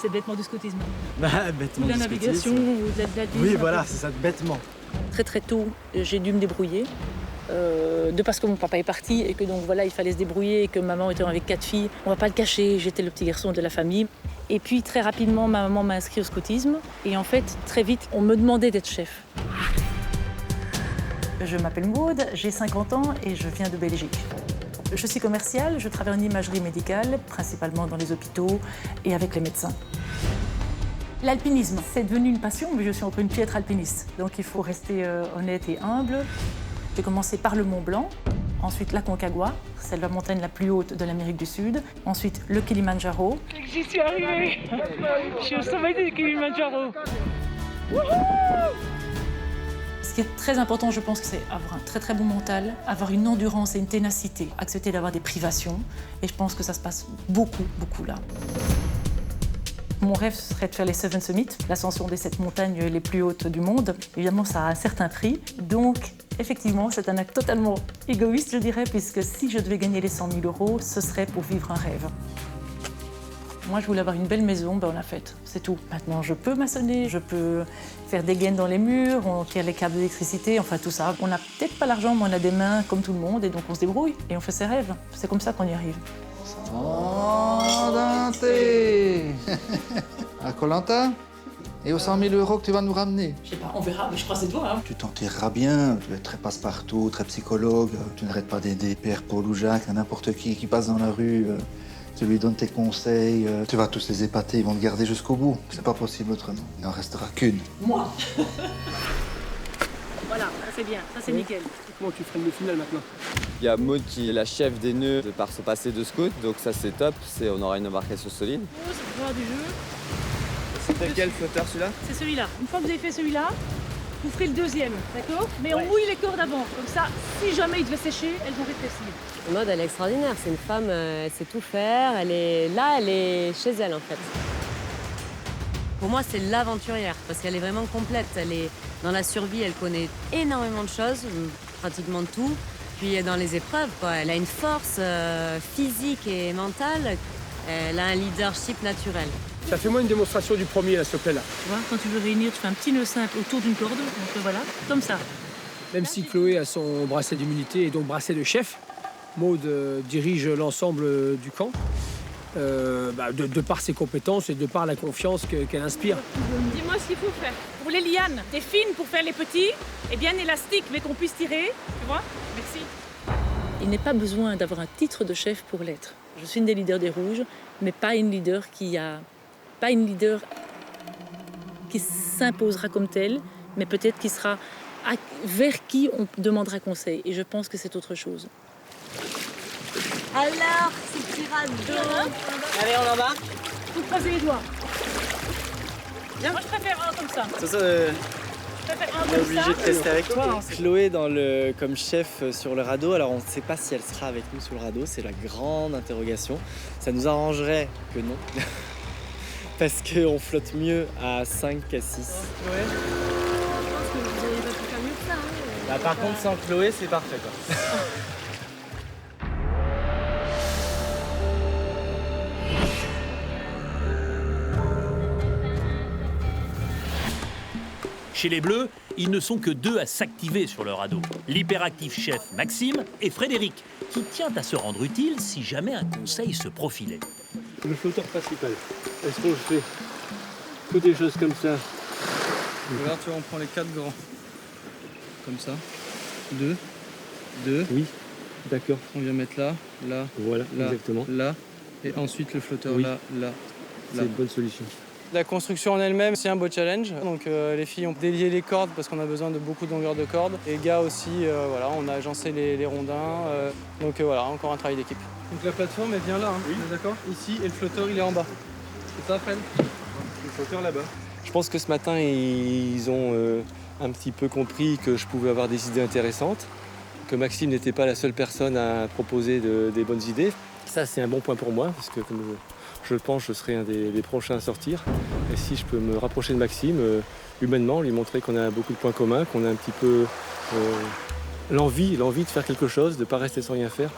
c'est bêtement du scoutisme. Bah, bêtement. Ou de la du navigation, scoutisme. ou de la Oui, voilà, c'est ça, bêtement. Très très tôt, j'ai dû me débrouiller. De parce que mon papa est parti et que donc voilà, il fallait se débrouiller et que maman était avec 4 filles. On va pas le cacher, j'étais le petit garçon de la famille. Et puis très rapidement, ma maman m'a inscrit au scoutisme. Et en fait, très vite, on me demandait d'être chef. Je m'appelle Maude, j'ai 50 ans et je viens de Belgique. Je suis commerciale, je travaille en imagerie médicale, principalement dans les hôpitaux et avec les médecins. L'alpinisme, c'est devenu une passion, mais je suis encore une piètre alpiniste. Donc il faut rester honnête et humble. J'ai commencé par le Mont Blanc, ensuite la Concagua, c'est la montagne la plus haute de l'Amérique du Sud. Ensuite le Kilimandjaro. J'y suis arrivée. Je suis au sommet du Kilimandjaro. Ce qui est très important, je pense, c'est avoir un très très bon mental, avoir une endurance et une ténacité, accepter d'avoir des privations. Et je pense que ça se passe beaucoup là. Mon rêve serait de faire les 7 Summits, l'ascension des 7 montagnes les plus hautes du monde. Évidemment, ça a un certain prix. Donc, effectivement, c'est un acte totalement égoïste, je dirais, puisque si je devais gagner les 100 000 €, ce serait pour vivre un rêve. Moi, je voulais avoir une belle maison, ben on l'a faite, c'est tout. Maintenant, je peux maçonner, je peux faire des gaines dans les murs, on tire les câbles d'électricité, enfin tout ça. On n'a peut-être pas l'argent, mais on a des mains comme tout le monde, et donc on se débrouille, et on fait ses rêves. C'est comme ça qu'on y arrive. Dante à Koh Lanta et aux 100 000 € que tu vas nous ramener. Je sais pas, on verra, mais je croise les doigts. Hein. Tu t'en tireras bien, tu es très passe-partout, très psychologue, tu n'arrêtes pas d'aider Père, Paul ou Jacques, à n'importe qui passe dans la rue, tu lui donnes tes conseils, tu vas tous les épater, ils vont te garder jusqu'au bout. C'est pas possible autrement, il n'en restera qu'une. Moi. Voilà, ça c'est bien, ça c'est nickel. Comment tu ferais le final maintenant? Il y a Maude qui est la chef des nœuds de par son passé de scout, donc ça c'est top, on aura une embarcation solide. C'est le pouvoir du jeu. C'est quel flotteur celui-là? C'est celui-là. Une fois que vous avez fait celui-là, vous ferez le deuxième, d'accord? Mais on mouille les cordes avant, comme ça, si jamais il devait sécher, elles vont rétrécir. Maude, elle est extraordinaire, c'est une femme, elle sait tout faire, elle est chez elle en fait. Pour moi, c'est l'aventurière, parce qu'elle est vraiment complète. Elle est dans la survie, elle connaît énormément de choses, pratiquement tout. Puis dans les épreuves, quoi, elle a une force physique et mentale. Elle a un leadership naturel. Ça fait moi une démonstration du premier, là, s'il te plaît, là. Tu vois, quand tu veux réunir, tu fais un petit nœud simple autour d'une corde, donc voilà, comme ça. Même si Chloé a son bracelet d'immunité et donc bracelet de chef, Maude dirige l'ensemble du camp. De par ses compétences et de par la confiance qu'elle inspire. Dis-moi ce qu'il faut faire. Pour les lianes, des fines pour faire les petits, et bien élastiques, mais qu'on puisse tirer, tu vois. Merci. Il n'est pas besoin d'avoir un titre de chef pour l'être. Je suis une des leaders des Rouges, mais pas une leader qui s'imposera comme telle, mais peut-être qui sera vers qui on demandera conseil. Et je pense que c'est autre chose. Alors, ces petits radeaux. Allez, on embarque. Vous croisez les doigts. Moi, je préfère un comme ça. Ça, Je préfère un on est comme obligé ça. de tester avec toi. Hein. Chloé comme chef sur le radeau, alors on ne sait pas si elle sera avec nous sur le radeau, c'est la grande interrogation. Ça nous arrangerait que non, parce qu'on flotte mieux à 5 qu'à 6. Je pense que vous n'allez pas pu faire mieux que ça. Hein. Bah, par contre, sans Chloé, c'est parfait, quoi. Chez les Bleus, ils ne sont que 2 à s'activer sur le radeau. L'hyperactif chef Maxime et Frédéric, qui tient à se rendre utile si jamais un conseil se profilait. Le flotteur principal, est-ce qu'on fait que des choses comme ça? Là, tu vois, on prend les 4 grands. Comme ça. 2. Oui, d'accord. On vient mettre là, là, voilà, là, exactement. là. Et ensuite le flotteur Oui. là. C'est une bonne solution. La construction en elle-même, c'est un beau challenge. Donc les filles ont délié les cordes parce qu'on a besoin de beaucoup de longueur de cordes. Et les gars aussi, voilà, on a agencé les rondins. Donc voilà, encore un travail d'équipe. Donc la plateforme, elle vient là, hein, oui. D'accord? Ici, et le flotteur, il est en bas. C'est ça, Fred? Le flotteur là-bas. Je pense que ce matin, ils ont un petit peu compris que je pouvais avoir des idées intéressantes, que Maxime n'était pas la seule personne à proposer des bonnes idées. Ça, c'est un bon point pour moi, parce que comme je le pense, je serai un des prochains à sortir. Et si je peux me rapprocher de Maxime, humainement, lui montrer qu'on a beaucoup de points communs, qu'on a un petit peu l'envie de faire quelque chose, de ne pas rester sans rien faire,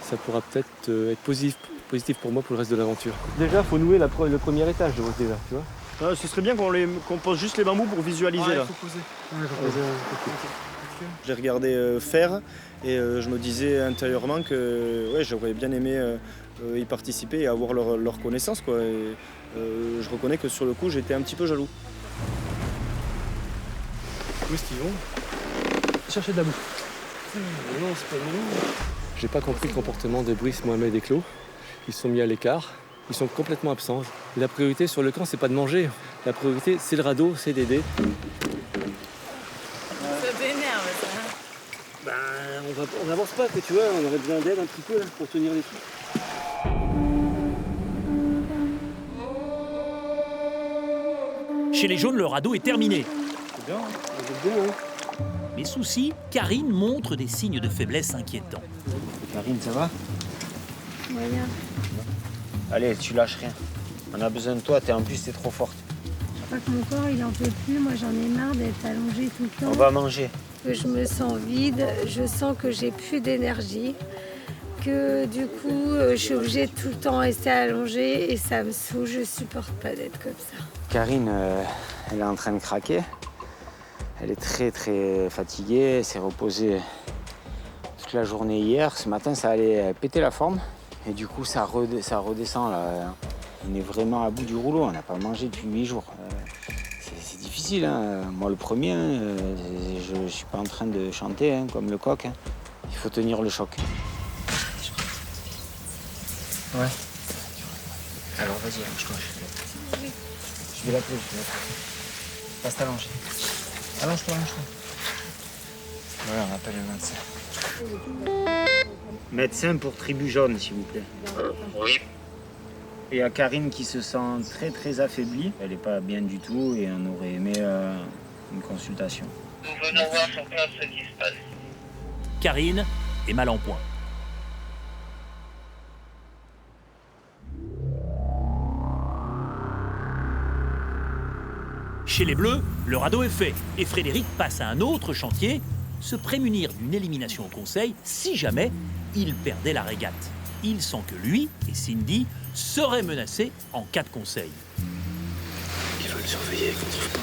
ça pourra peut-être être positif pour moi pour le reste de l'aventure. Déjà, il faut nouer le premier étage de votre déjà, tu vois. Ce serait bien qu'on pose juste les bambous pour visualiser. Ouais, là. faut poser. J'ai regardé faire et je me disais intérieurement que ouais, j'aurais bien aimé y participer et avoir leur connaissance, quoi. Et, je reconnais que sur le coup, j'étais un petit peu jaloux. Où est-ce qu'ils vont? Chercher de la bouffe. Non, c'est pas le moment. J'ai pas compris le comportement de Brice, Mohamed et Claude. Ils se sont mis à l'écart. Ils sont complètement absents. La priorité sur le camp, c'est pas de manger. La priorité, c'est le radeau, c'est d'aider. Ça t'énerve, ça. Ben, on n'avance pas, que tu vois. On aurait besoin d'aide un petit peu là, pour tenir les trucs. Chez les jaunes, le radeau est terminé. C'est bien, c'est bien, hein. Mais souci, Karine montre des signes de faiblesse inquiétants. Karine, ça va? Moyen. Allez, tu lâches rien. On a besoin de toi, en plus t'es trop forte. Je crois que mon corps, il en peut plus. Moi, j'en ai marre d'être allongée tout le temps. On va manger. Que je me sens vide, je sens que j'ai plus d'énergie, que du coup, je suis obligée de tout le temps rester allongée et ça me saoule. Je supporte pas d'être comme ça. Karine, elle est en train de craquer. Elle est très très fatiguée, elle s'est reposée toute la journée hier. Ce matin, ça allait péter la forme. Et du coup, ça redescend là. On est vraiment à bout du rouleau, on n'a pas mangé depuis 8 jours. C'est difficile, hein. Moi le premier, hein, je ne suis pas en train de chanter hein, comme le coq. Hein. Il faut tenir le choc. Ouais. Alors vas-y, allonge-toi. Je vais l'appeler, Passe t'allonger. Allonge-toi. Voilà, on appelle le médecin. Médecin pour tribu jaune, s'il vous plaît. Oui. Il y a Karine qui se sent très très affaiblie. Elle n'est pas bien du tout et on aurait aimé une consultation. Nous venons voir sur place ce qui se passe. Karine est mal en point. Chez les Bleus, le radeau est fait et Frédéric passe à un autre chantier, se prémunir d'une élimination au conseil si jamais il perdait la régate. Il sent que lui et Cindy seraient menacés en cas de conseil. Ils veulent surveiller qu'on ne trouve pas.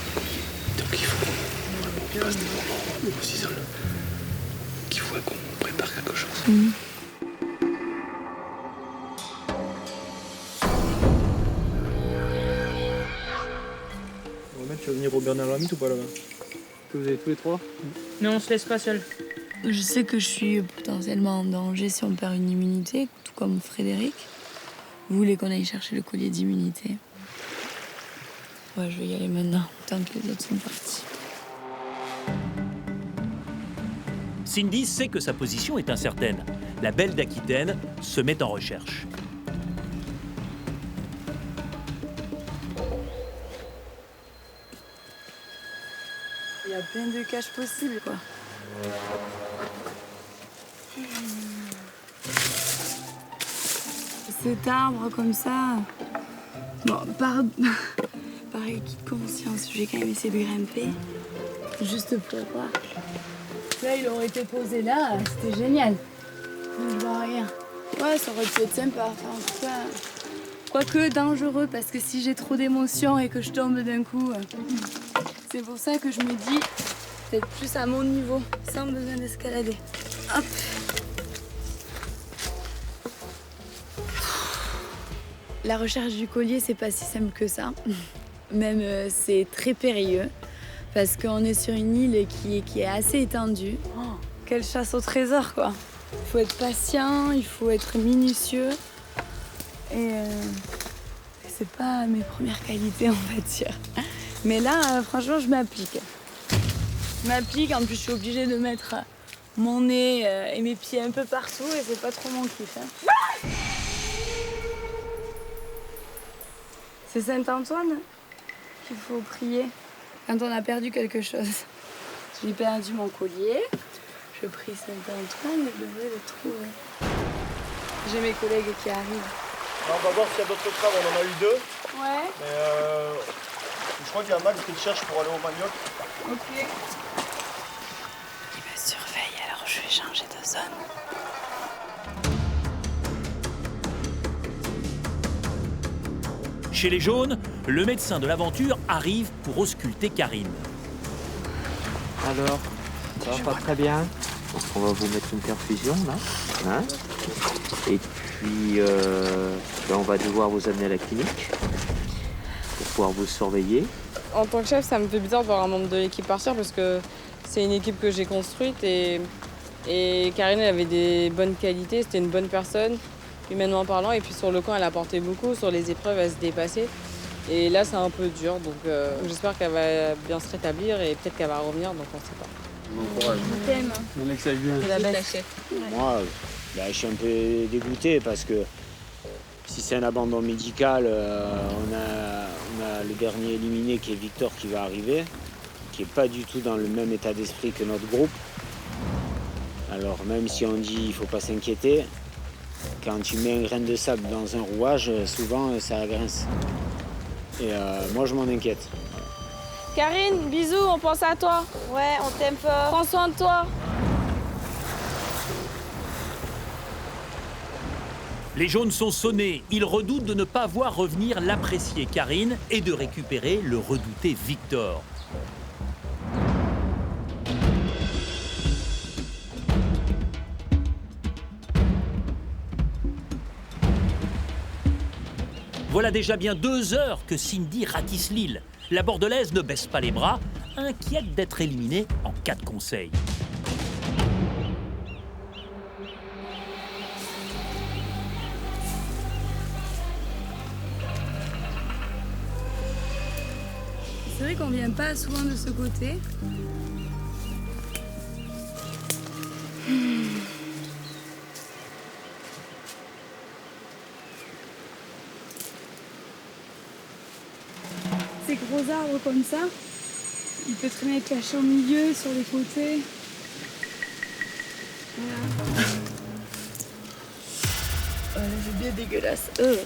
Donc il faut qu'on passe des moments, on s'isole, qu'ils voient qu'on prépare quelque chose. Tu vas venir au Bernard Lamite ou pas là-bas? Que vous avez tous les trois? Non, on se laisse pas seul. Je sais que je suis potentiellement en danger si on perd une immunité, tout comme Frédéric. Vous voulez qu'on aille chercher le collier d'immunité? Ouais, je vais y aller maintenant, tant que les autres sont partis. Cindy sait que sa position est incertaine. La belle d'Aquitaine se met en recherche. Il y a plein de caches possibles, quoi. Cet arbre comme ça. Bon, par acquis de conscience, je vais quand même essayer de grimper. Juste pour voir. Là, il aurait été posé là, c'était génial. Je vois rien. Ouais, ça aurait pu être sympa. Enfin, en tout cas, quoique dangereux, parce que si j'ai trop d'émotions et que je tombe d'un coup, C'est pour ça que je me dis peut-être plus à mon niveau, sans besoin d'escalader. Hop. La recherche du collier, c'est pas si simple que ça. Même c'est très périlleux parce qu'on est sur une île qui est assez étendue. Oh, quelle chasse au trésor, quoi. Il faut être patient, il faut être minutieux. Et c'est pas mes premières qualités, on va dire. Mais là, franchement, je m'applique. En plus, je suis obligée de mettre mon nez et mes pieds un peu partout et c'est pas trop mon kiff. Hein. C'est Saint-Antoine qu'il faut prier quand on a perdu quelque chose. J'ai perdu mon collier, je prie Saint-Antoine et je devrais le trouver. J'ai mes collègues qui arrivent. On va voir s'il y a d'autres crabes, on en a eu 2. Ouais. Mais je crois qu'il y a Max qui le cherche pour aller au manioc. Ok. Il me surveille, alors je vais changer de zone. Chez les jaunes, le médecin de l'aventure arrive pour ausculter Karine. Alors, ça va pas très bien. Donc on va vous mettre une perfusion là. Hein, et puis on va devoir vous amener à la clinique pour pouvoir vous surveiller. En tant que chef, ça me fait bizarre de voir un membre de l'équipe partir parce que c'est une équipe que j'ai construite et Karine elle avait des bonnes qualités, c'était une bonne personne, humainement parlant, et puis sur le camp elle apportait beaucoup, sur les épreuves elle se dépassait. Et là c'est un peu dur, donc j'espère qu'elle va bien se rétablir et peut-être qu'elle va revenir, donc on ne sait pas. Bon courage. Je t'aime. On est que ça bien. C'est la bête. Moi, je suis un peu dégoûté parce que si c'est un abandon médical, on a le dernier éliminé qui est Victor qui va arriver, qui n'est pas du tout dans le même état d'esprit que notre groupe. Alors même si on dit il ne faut pas s'inquiéter, quand tu mets un grain de sable dans un rouage, souvent ça grince. Et moi je m'en inquiète. Karine, bisous, on pense à toi. Ouais, on t'aime fort. Prends soin de toi. Les jaunes sont sonnés. Ils redoutent de ne pas voir revenir l'appréciée Karine et de récupérer le redouté Victor. Voilà déjà bien 2 heures que Cindy ratisse l'île. La Bordelaise ne baisse pas les bras, inquiète d'être éliminée en cas de conseil. C'est vrai qu'on vient pas souvent de ce côté. Ces gros arbres comme ça, il peut très bien être caché au milieu, sur les côtés. Voilà. Oh là, c'est bien dégueulasse. Donc,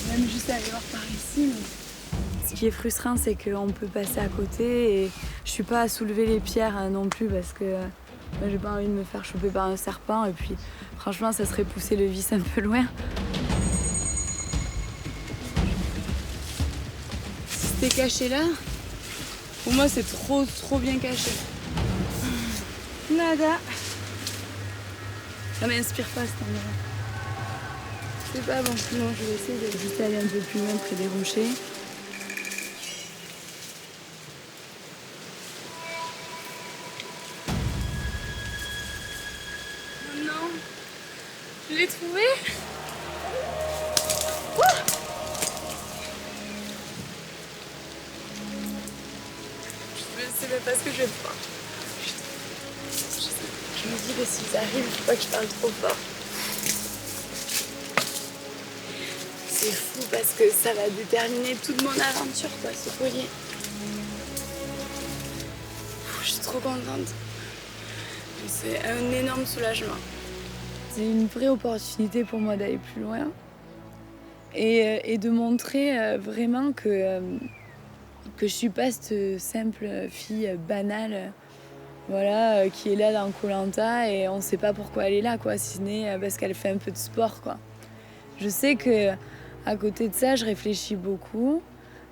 même juste aller voir par ici. Mais... Ce qui est frustrant, c'est qu'on peut passer à côté et je suis pas à soulever les pierres non plus parce que moi, j'ai pas envie de me faire choper par un serpent et puis franchement, ça serait pousser le vice un peu loin. Si c'était caché là, pour moi, c'est trop bien caché. Nada. Ça m'inspire pas cet endroit. C'est pas bon. Non, je vais essayer de juste aller un peu plus loin près des rochers. Oh non, je l'ai trouvé. Je sais même pas ce que je vais faire. Je me dis que s'ils arrivent, il faut pas que je parle trop fort. C'est fou parce que ça va déterminer toute mon aventure, quoi, ce collier. Je suis trop contente. C'est un énorme soulagement. C'est une vraie opportunité pour moi d'aller plus loin et de montrer vraiment que je suis pas cette simple fille banale, voilà, qui est là dans Koh-Lanta et on sait pas pourquoi elle est là, quoi, si ce n'est parce qu'elle fait un peu de sport, quoi. Je sais que À côté de ça, je réfléchis beaucoup,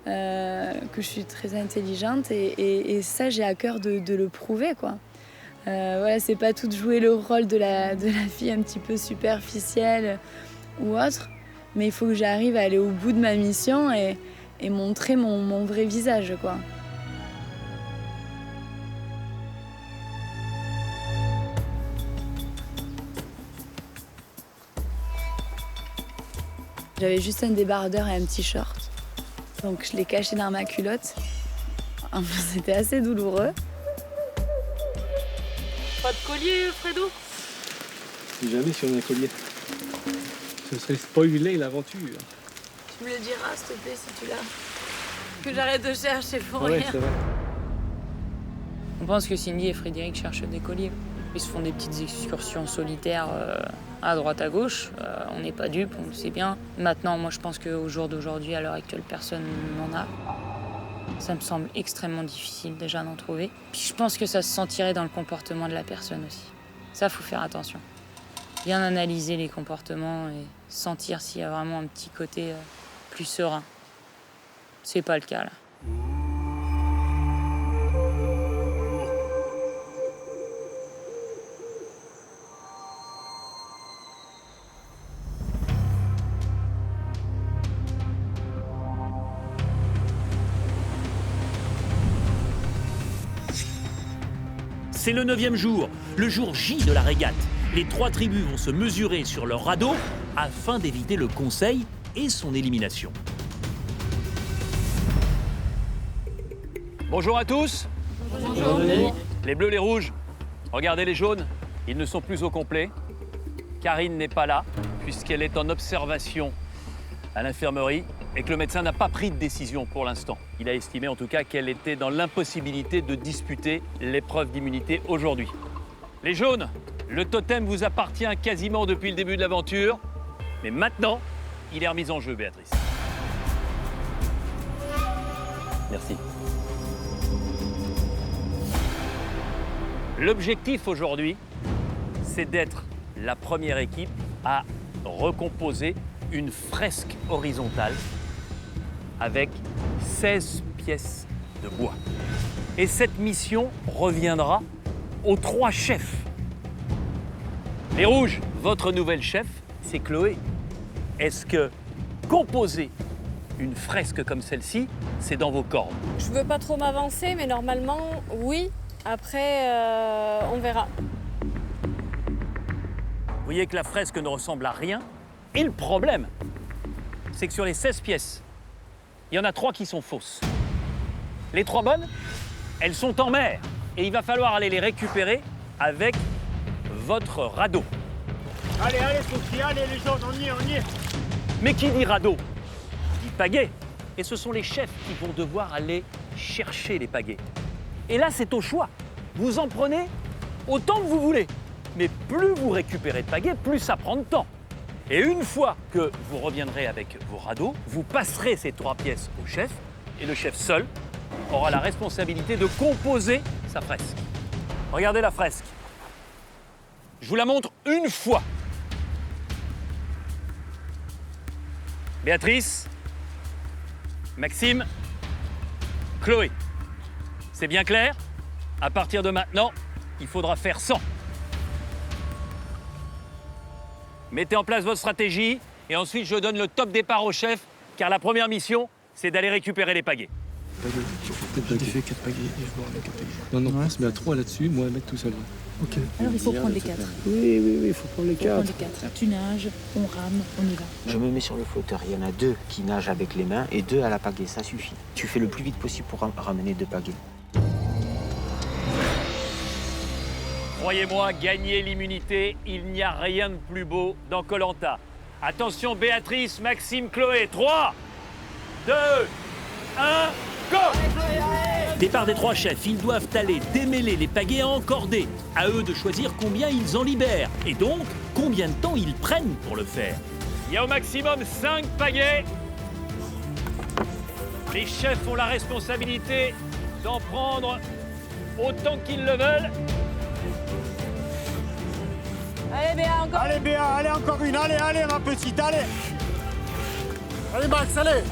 que je suis très intelligente et ça, j'ai à cœur de le prouver, quoi. Voilà, c'est pas tout de jouer le rôle de la fille un petit peu superficielle ou autre, mais il faut que j'arrive à aller au bout de ma mission et montrer mon vrai visage, quoi. J'avais juste un débardeur et un petit short. Donc je l'ai caché dans ma culotte. C'était assez douloureux. Pas de collier, Fredo? Si jamais sur un collier. Ce serait spoiler l'aventure. Tu me le diras, s'il te plaît, si tu l'as. Que j'arrête de chercher pour Ouais, rien. c'est vrai. On pense que Cindy et Frédéric cherchent des colliers. Ils se font des petites excursions solitaires à droite, à gauche. On n'est pas dupes, on le sait bien. Maintenant, moi, je pense qu'au jour d'aujourd'hui, à l'heure actuelle, personne n'en a. Ça me semble extrêmement difficile déjà d'en trouver. Puis je pense que ça se sentirait dans le comportement de la personne aussi. Ça, faut faire attention. Bien analyser les comportements et sentir s'il y a vraiment un petit côté plus serein. C'est pas le cas, là. C'est le 9e jour, le jour J de la régate. Les 3 tribus vont se mesurer sur leur radeau afin d'éviter le conseil et son élimination. Bonjour à tous. Bonjour Denis. Les bleus, les rouges. Regardez les jaunes, ils ne sont plus au complet. Karine n'est pas là, puisqu'elle est en observation à l'infirmerie et que le médecin n'a pas pris de décision pour l'instant. Il a estimé en tout cas qu'elle était dans l'impossibilité de disputer l'épreuve d'immunité aujourd'hui. Les jaunes, le totem vous appartient quasiment depuis le début de l'aventure, mais maintenant, il est remis en jeu, Béatrice. Merci. L'objectif aujourd'hui, c'est d'être la première équipe à recomposer une fresque horizontale avec 16 pièces de bois. Et cette mission reviendra aux 3 chefs. Les rouges, votre nouvelle chef, c'est Chloé. Est-ce que composer une fresque comme celle-ci, c'est dans vos cordes? Je veux pas trop m'avancer, mais normalement, oui. Après, on verra. Vous voyez que la fresque ne ressemble à rien. Et le problème, c'est que sur les 16 pièces, il y en a 3 qui sont fausses. Les 3 bonnes, elles sont en mer. Et il va falloir aller les récupérer avec votre radeau. Allez, Sophie, allez les jaunes, on y est. Mais qui dit radeau dit pagaie. Et ce sont les chefs qui vont devoir aller chercher les pagaies. Et là, c'est au choix. Vous en prenez autant que vous voulez. Mais plus vous récupérez de pagaies, plus ça prend de temps. Et une fois que vous reviendrez avec vos radeaux, vous passerez ces 3 pièces au chef. Et le chef seul aura la responsabilité de composer sa fresque. Regardez la fresque. Je vous la montre une fois. Béatrice, Maxime, Chloé. C'est bien clair? À partir de maintenant, il faudra faire 100. Mettez en place votre stratégie et ensuite je donne le top départ au chef car la première mission, c'est d'aller récupérer les pagaies. J'ai fait 4 pagaies et je vois avec 4 pagaies. Non, on se met à 3 là-dessus, moi un mec tout seul. Ok. Alors il faut prendre les 4. Oui, il faut prendre les 4. Tu nages, on rame, on y va. Je me mets sur le flotteur. Il y en a 2 qui nagent avec les mains et 2 à la pagaie. Ça suffit. Tu fais le plus vite possible pour ramener 2 pagaies. Croyez-moi, gagner l'immunité, il n'y a rien de plus beau dans Koh-Lanta. Attention, Béatrice, Maxime, Chloé. 3, 2, 1, go! Départ des 3 chefs, ils doivent aller démêler les pagaies encordées. À eux de choisir combien ils en libèrent et donc combien de temps ils prennent pour le faire. Il y a au maximum 5 pagaies. Les chefs ont la responsabilité d'en prendre autant qu'ils le veulent. Allez Béa, encore. Allez Béa, allez encore une, allez ma petite, allez. Allez Max, allez.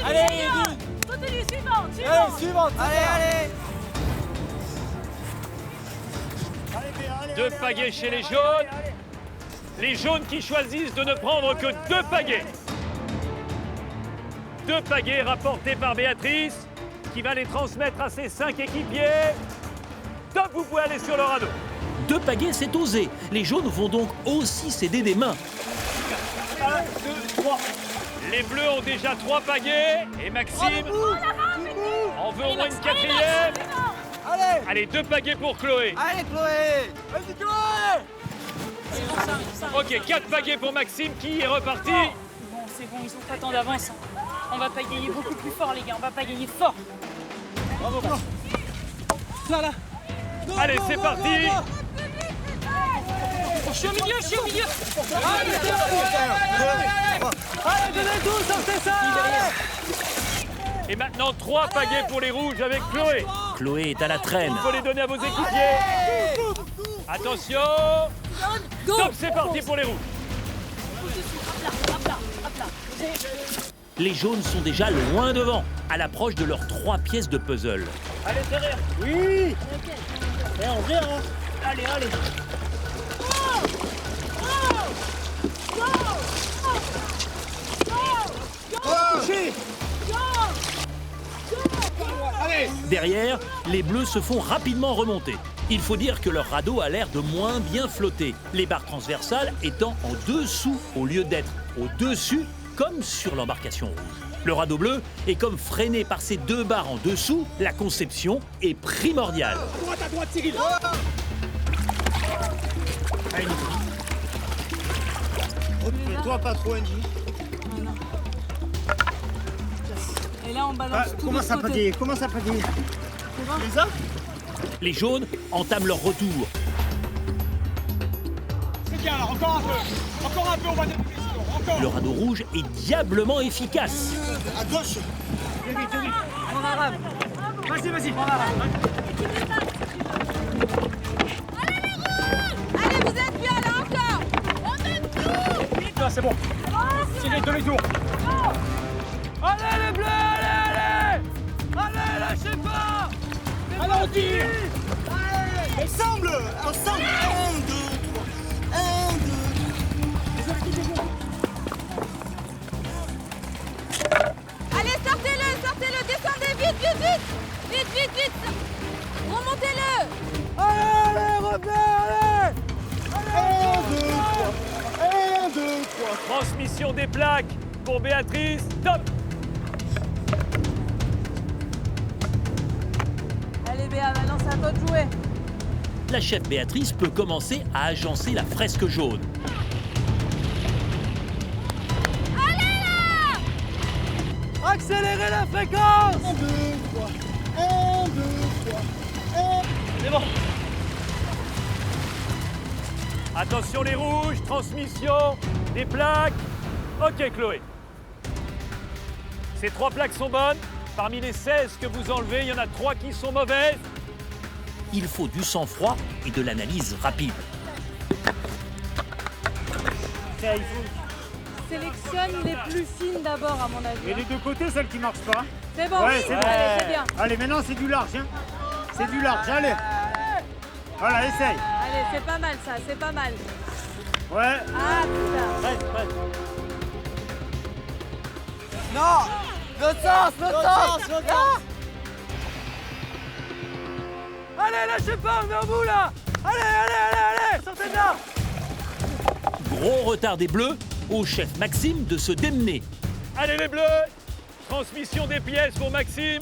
Allez, continue, suivante. Allez, suivante. Allez. Deux pagaies chez les jaunes. Les jaunes qui choisissent de ne prendre que 2 pagaies. 2 pagaies rapportées par Béatrice, qui va les transmettre à ses 5 équipiers. Top, vous pouvez aller sur le radeau. 2 pagaies, c'est osé. Les jaunes vont donc aussi céder des mains. 1, 2, 3. Les bleus ont déjà 3 pagaies. Et Maxime en veut au moins une 4e. Allez, 2 pagaies pour Chloé. Allez, Chloé. Vas-y, Chloé. Ok, 4 pagaies pour Maxime qui est reparti. Bon, c'est bon, ils ont pas tant d'avance. On va pagayer beaucoup plus fort, les gars. On va pagayer fort. Bravo. Là. Allez, c'est parti. Je suis au milieu. Allez, donnez tout, sortez ça. Et maintenant, 3 pagaies pour les rouges avec Chloé. Chloé est à la traîne. Il faut les donner à vos équipiers. Attention. Top, c'est parti pour les rouges. Les jaunes sont déjà loin devant, à l'approche de leurs 3 pièces de puzzle. Allez, derrière. Oui. Et on vient, hein. Allez. Derrière, les bleus se font rapidement remonter. Il faut dire que leur radeau a l'air de moins bien flotter, les barres transversales étant en dessous au lieu d'être au-dessus, comme sur l'embarcation rouge. Le radeau bleu est comme freiné par ces 2 barres en dessous, la conception est primordiale. À droite, Cyril. Allez, Nico. Toi, pas trop, Angie. Et là, on balance tout Commence à pagayer. Les as? Les jaunes entament leur retour. C'est bien, là, encore un peu, on va débuter, encore. Le radeau rouge est diablement efficace. À gauche. Vite. En arabe. Vas-y, en arabe. Allez, vous êtes bien là encore. On donne tout. Là, c'est bon. Tirez demi-tour. Allez, les bleus, allez. Allez, lâchez pas. Allez, on tire. Ensemble. 1, 2, 3. 1, 2. Allez, sortez-le, descendez vite. Remontez-le. Allez, revenez, allez. 1, 2, 3. Transmission des plaques pour Béatrice. Top. Allez, Béa, maintenant c'est à toi de jouer. La chef Béatrice peut commencer à agencer la fresque jaune. Accélérez la fréquence. 1, 2, 3. 1, 2, 3. C'est bon. Attention les rouges, transmission, des plaques. Ok Chloé. Ces 3 plaques sont bonnes. Parmi les 16 que vous enlevez, il y en a 3 qui sont mauvaises. Il faut du sang-froid et de l'analyse rapide. Sélectionne les plus fines d'abord, à mon avis. Et les 2 côtés, celles qui marchent pas. C'est bon, Ouais, oui, c'est bon. allez, c'est bien. Allez, maintenant c'est du large. Hein. C'est du large, allez. Voilà, essaye. Allez, c'est pas mal ça, c'est pas mal. Ouais. Ah putain. Prête. Non. L'autre sens. Allez, lâchez pas, on est au bout là. Allez, sortez de là. Gros retard des bleus, au chef Maxime de se démener. Allez les bleus. Transmission des pièces pour Maxime.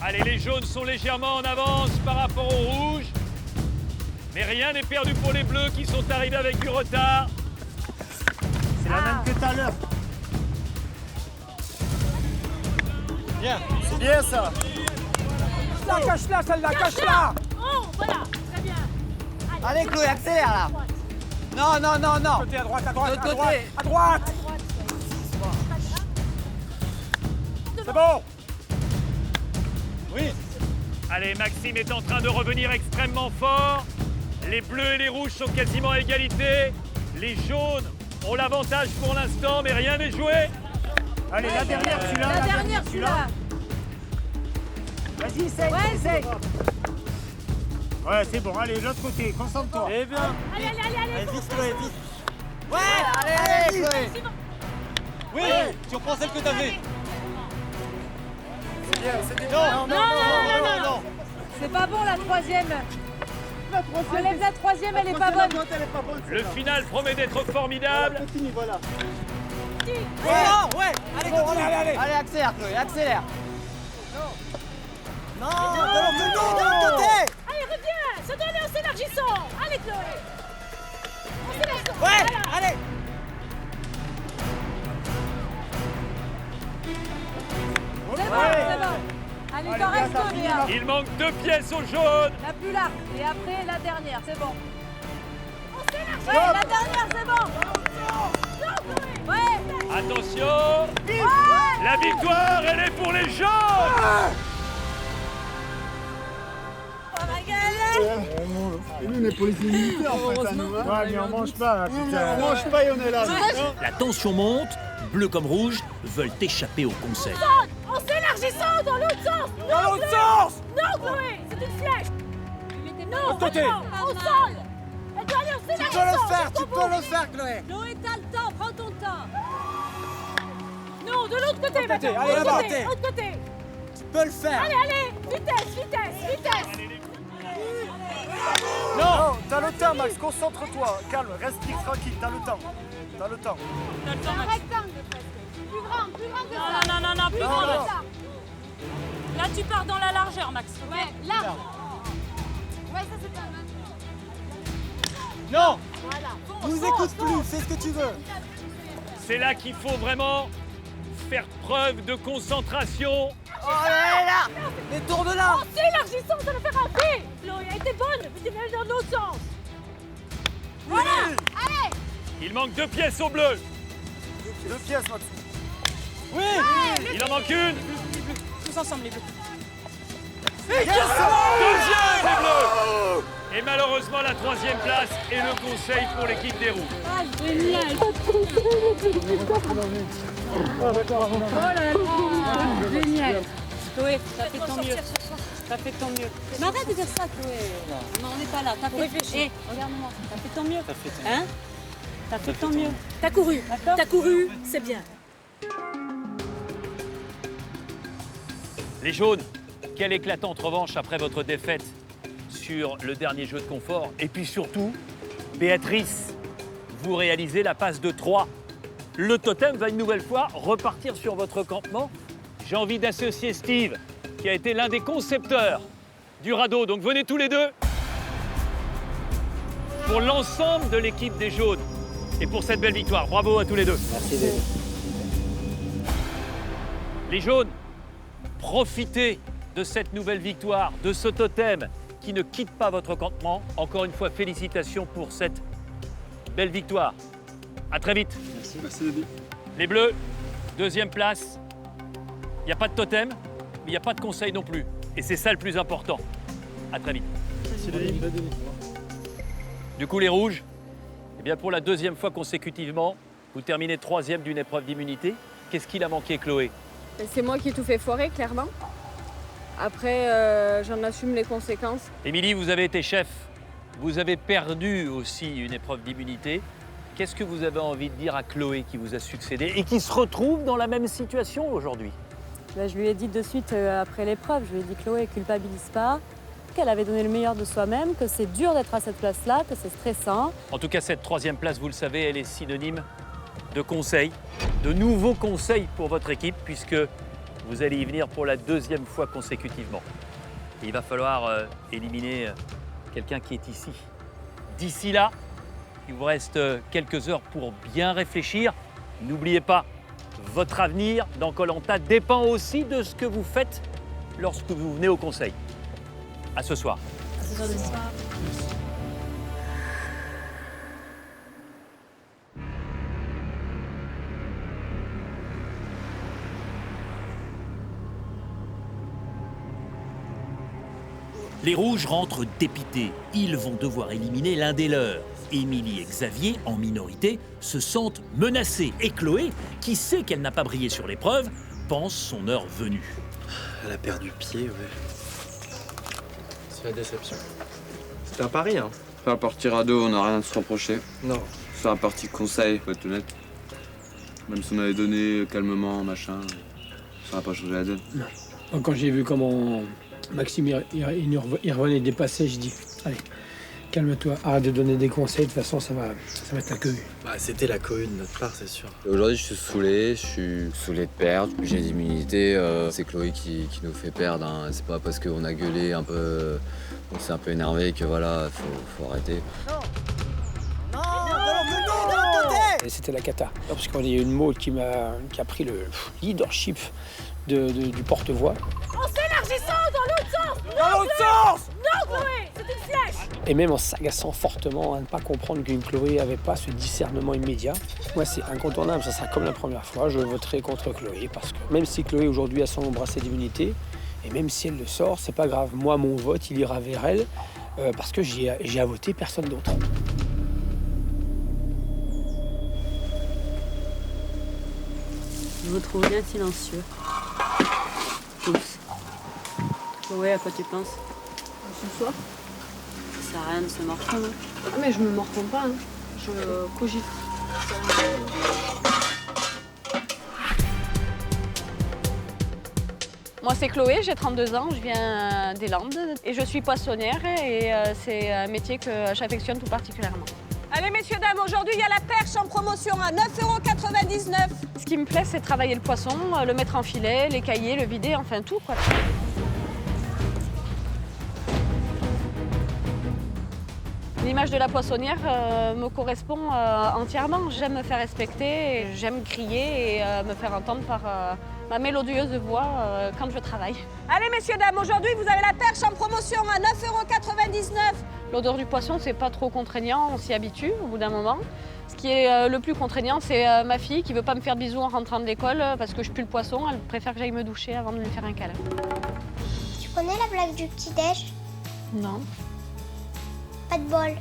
Allez, les jaunes sont légèrement en avance par rapport aux rouges. Mais rien n'est perdu pour les bleus qui sont arrivés avec du retard. C'est la même que tout à l'heure. Bien, c'est bien ça. Cache-la, celle-là, cache-la. Oh, voilà, très bien. Allez, Chloé, accélère là. Non. Côté, à droite, à droite, L'autre à droite. côté. À droite. C'est bon. Oui. Allez, Maxime est en train de revenir extrêmement fort. Les bleus et les rouges sont quasiment à égalité. Les jaunes ont l'avantage pour l'instant, mais rien n'est joué. Allez, la dernière, celui-là. La dernière, celui-là. Vas-y, essaye, essaye. Ouais, c'est bon, allez, l'autre côté, concentre-toi. Eh bien. Allez, allez, allez, allez. Vite, Chloé, vite. Ouais, allez, Chloé. Oui, tu reprends celle que t'avais. C'est bien, c'est bien. Non. C'est pas bon la troisième. Enlève la troisième, elle est pas bonne. Le final promet d'être formidable. Continue, voilà. Ouais, allez, continue. Allez, accélère, Chloé, accélère. Non, de l'autre côté. Allez, reviens. Ça doit aller en s'élargissant. Allez, Chloé. En s'élargissant. Ouais, Voilà. allez. C'est bon. Allez, il t'en reste deux, Léa. Il manque 2 pièces au jaune. La plus large. Et après, la dernière, c'est bon. On s'élargit. Ouais, la dernière, c'est bon. Non, Chloé. Ouais. Attention. Ouais. La victoire, elle est pour les jaunes. On va gagner. Et nous, on est policiers militaires, en fait, à nous. Hein. Ouais, mais on mange pas, putain. On mange pas et on est là. La tension monte, bleu comme rouge veulent échapper au conseil. En s'élargissant dans l'autre sens. Dans l'autre sens. Non, Chloé, c'est une flèche. Non, L'autre côté. Au sol. Elle doit aller en Tu s'élargissant. peux le faire, tu peux le faire, Chloé. Chloé, t'as le temps, prends ton temps. Non, de l'autre côté côté, maintenant. allez, L'autre là-bas. côté, l'autre côté. Tu peux le faire. Allez, allez, vitesse. Non, t'as le temps, Max, concentre-toi. Calme, respire tranquille, t'as le temps. T'as le temps. C'est un rectangle presque. Plus grand que ça. Non, plus Non, grand non. que ça. Là, tu pars dans la largeur, Max. Ouais, large. Ouais, ça c'est pas mal. Non. Voilà. Nous écoute plus, fais ce que tu veux. C'est là qu'il faut vraiment faire preuve de concentration. Oh, allez, là. Mais tourne là. En s'élargissant, ça va faire un V. Chloé, elle était bonne, mais tu mets dans l'autre sens. Voilà. Allez. Il manque 2 pièces au bleu. 2 pièces, Max. Oui. Il en manque une. Tous ensemble, les bleus. Deuxième des bleus. Et malheureusement, la 3e place est le conseil pour l'équipe des rouges. Ah, génial. Oh là là, génial. Chloé, t'as fait ton mieux. T'as fait ton mieux. Mais arrête de dire ça, Chloé. Non, on n'est pas là. T'as fait... réfléchir. Regarde-moi. T'as fait ton mieux. Hein? T'as fait ton mieux. T'as couru. D'accord. T'as couru, c'est bien. Les jaunes, quelle éclatante revanche après votre défaite sur le dernier jeu de confort. Et puis surtout, Béatrice, vous réalisez la passe de 3. Le totem va une nouvelle fois repartir sur votre campement. J'ai envie d'associer Steve, qui a été l'un des concepteurs du radeau. Donc venez tous les deux pour l'ensemble de l'équipe des jaunes et pour cette belle victoire. Bravo à tous les deux. Merci David. Les jaunes, profitez de cette nouvelle victoire, de ce totem qui ne quitte pas votre campement. Encore une fois, félicitations pour cette belle victoire. À très vite. Merci David. Les bleus, 2e place. Il n'y a pas de totem, mais il n'y a pas de conseil non plus. Et c'est ça le plus important. À très vite. Merci David. Du coup, les rouges, eh bien pour la 2e fois consécutivement, vous terminez 3e d'une épreuve d'immunité. Qu'est-ce qu'il a manqué, Chloé? C'est moi qui ai tout fait foirer, clairement. Après, j'en assume les conséquences. Émilie, vous avez été chef. Vous avez perdu aussi une épreuve d'immunité. Qu'est-ce que vous avez envie de dire à Chloé qui vous a succédé et qui se retrouve dans la même situation aujourd'hui? Là, je lui ai dit de suite après l'épreuve, je lui ai dit Chloé, culpabilise pas, qu'elle avait donné le meilleur de soi-même, que c'est dur d'être à cette place-là, que c'est stressant. En tout cas, cette 3e place, vous le savez, elle est synonyme de conseils, de nouveaux conseils pour votre équipe, puisque vous allez y venir pour la 2e fois consécutivement. Et il va falloir éliminer quelqu'un qui est ici. D'ici là, il vous reste quelques heures pour bien réfléchir. N'oubliez pas, votre avenir dans Koh-Lanta dépend aussi de ce que vous faites lorsque vous venez au conseil. À ce soir. À ce soir. Les rouges rentrent dépités. Ils vont devoir éliminer l'un des leurs. Émilie et Xavier, en minorité, se sentent menacés. Et Chloé, qui sait qu'elle n'a pas brillé sur l'épreuve, pense son heure venue. Elle a perdu pied, ouais. C'est la déception. C'était un pari, hein. Faire partir à deux, on n'a rien à se reprocher. Non. Faire un parti conseil, faut être honnête. Même si on avait donné calmement, machin, ça n'a pas changé la donne. Non. Quand j'ai vu comment Maxime il revenait dépassé, je dis allez, calme-toi, arrête de donner des conseils, de toute façon ça va être la queue. Bah, c'était la cohue de notre part, c'est sûr. Aujourd'hui, je suis saoulé de perdre. J'ai d'immunité, c'est Chloé qui nous fait perdre. Hein. C'est pas parce qu'on a gueulé un peu, on s'est un peu énervé que voilà, faut arrêter. Et c'était la cata. Parce qu'il y a une Maud qui a pris le leadership du porte-voix. En s'élargissant dans l'autre sens. Dans l'autre sens. Non, Chloé, c'est une flèche. Et même en s'agaçant fortement à ne pas comprendre qu'une Chloé n'avait pas ce discernement immédiat. Moi, c'est incontournable, ça sera comme la première fois. Je voterai contre Chloé parce que même si Chloé aujourd'hui a son bracelet d'immunité, et même si elle le sort, c'est pas grave. Moi, mon vote, il ira vers elle parce que j'ai à voter personne d'autre. Je vous trouve bien silencieux. Tous. Chloé, à quoi tu penses? Ce soir. Ça sert à rien de se morfondre. Ah mais je me morfonds pas, hein. Je cogite. Moi c'est Chloé, j'ai 32 ans, je viens des Landes et je suis poissonnière et c'est un métier que j'affectionne tout particulièrement. Allez, messieurs, dames, aujourd'hui, il y a la perche en promotion à 9,99 €. Ce qui me plaît, c'est travailler le poisson, le mettre en filet, l'écailler, le vider, enfin tout, quoi. L'image de la poissonnière me correspond entièrement. J'aime me faire respecter, j'aime crier et me faire entendre par ma mélodieuse voix quand je travaille. Allez, messieurs, dames, aujourd'hui, vous avez la perche en promotion à 9,99 €. L'odeur du poisson, c'est pas trop contraignant, on s'y habitue au bout d'un moment. Ce qui est le plus contraignant, c'est ma fille qui veut pas me faire bisous en rentrant de l'école parce que je pue le poisson. Elle préfère que j'aille me doucher avant de lui faire un câlin. Tu connais la blague du petit-déj? Non. Pas de bol.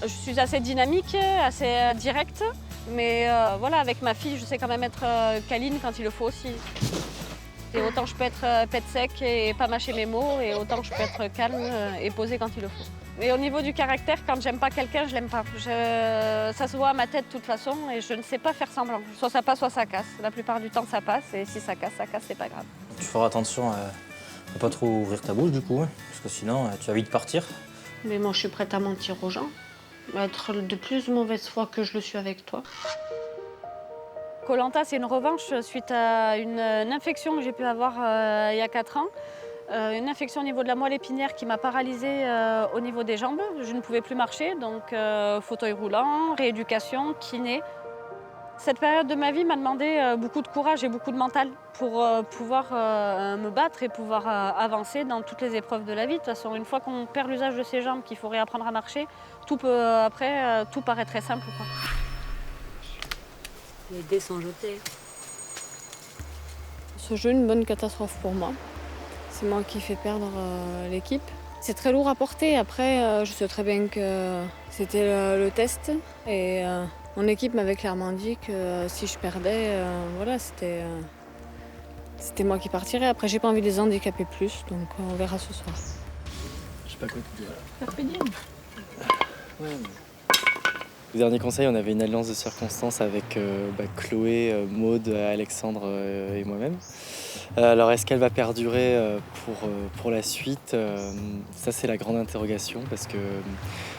Je suis assez dynamique, assez directe, mais voilà, avec ma fille, je sais quand même être câline quand il le faut aussi. Et autant je peux être pète sec et pas mâcher mes mots, et autant je peux être calme et posée quand il le faut. Et au niveau du caractère, quand j'aime pas quelqu'un, je l'aime pas. Ça se voit à ma tête de toute façon et je ne sais pas faire semblant. Soit ça passe, soit ça casse. La plupart du temps, ça passe, et si ça casse, c'est pas grave. Tu feras attention à ne pas trop ouvrir ta bouche du coup, parce que sinon tu vas vite partir. Mais moi, je suis prête à mentir aux gens, à être de plus mauvaise foi que je le suis avec toi. Koh-Lanta, c'est une revanche suite à une infection que j'ai pu avoir il y a 4 ans. Une infection au niveau de la moelle épinière qui m'a paralysée au niveau des jambes. Je ne pouvais plus marcher, donc fauteuil roulant, rééducation, kiné. Cette période de ma vie m'a demandé beaucoup de courage et beaucoup de mental pour pouvoir me battre et pouvoir avancer dans toutes les épreuves de la vie. De toute façon, une fois qu'on perd l'usage de ses jambes, qu'il faut réapprendre à marcher, tout paraît très simple, quoi. Les dés sont jetés. Ce jeu est une bonne catastrophe pour moi. C'est moi qui fais perdre l'équipe. C'est très lourd à porter. Après, je sais très bien que c'était le test. Et mon équipe m'avait clairement dit que si je perdais, voilà, c'était moi qui partirais. Après, j'ai pas envie de les handicaper plus, donc on verra ce soir. Je sais pas quoi te dire. Carpe diem. Ouais. Le dernier conseil, on avait une alliance de circonstances avec Chloé, Maud, Alexandre et moi-même. Alors, est-ce qu'elle va perdurer pour la suite? Ça, c'est la grande interrogation, parce que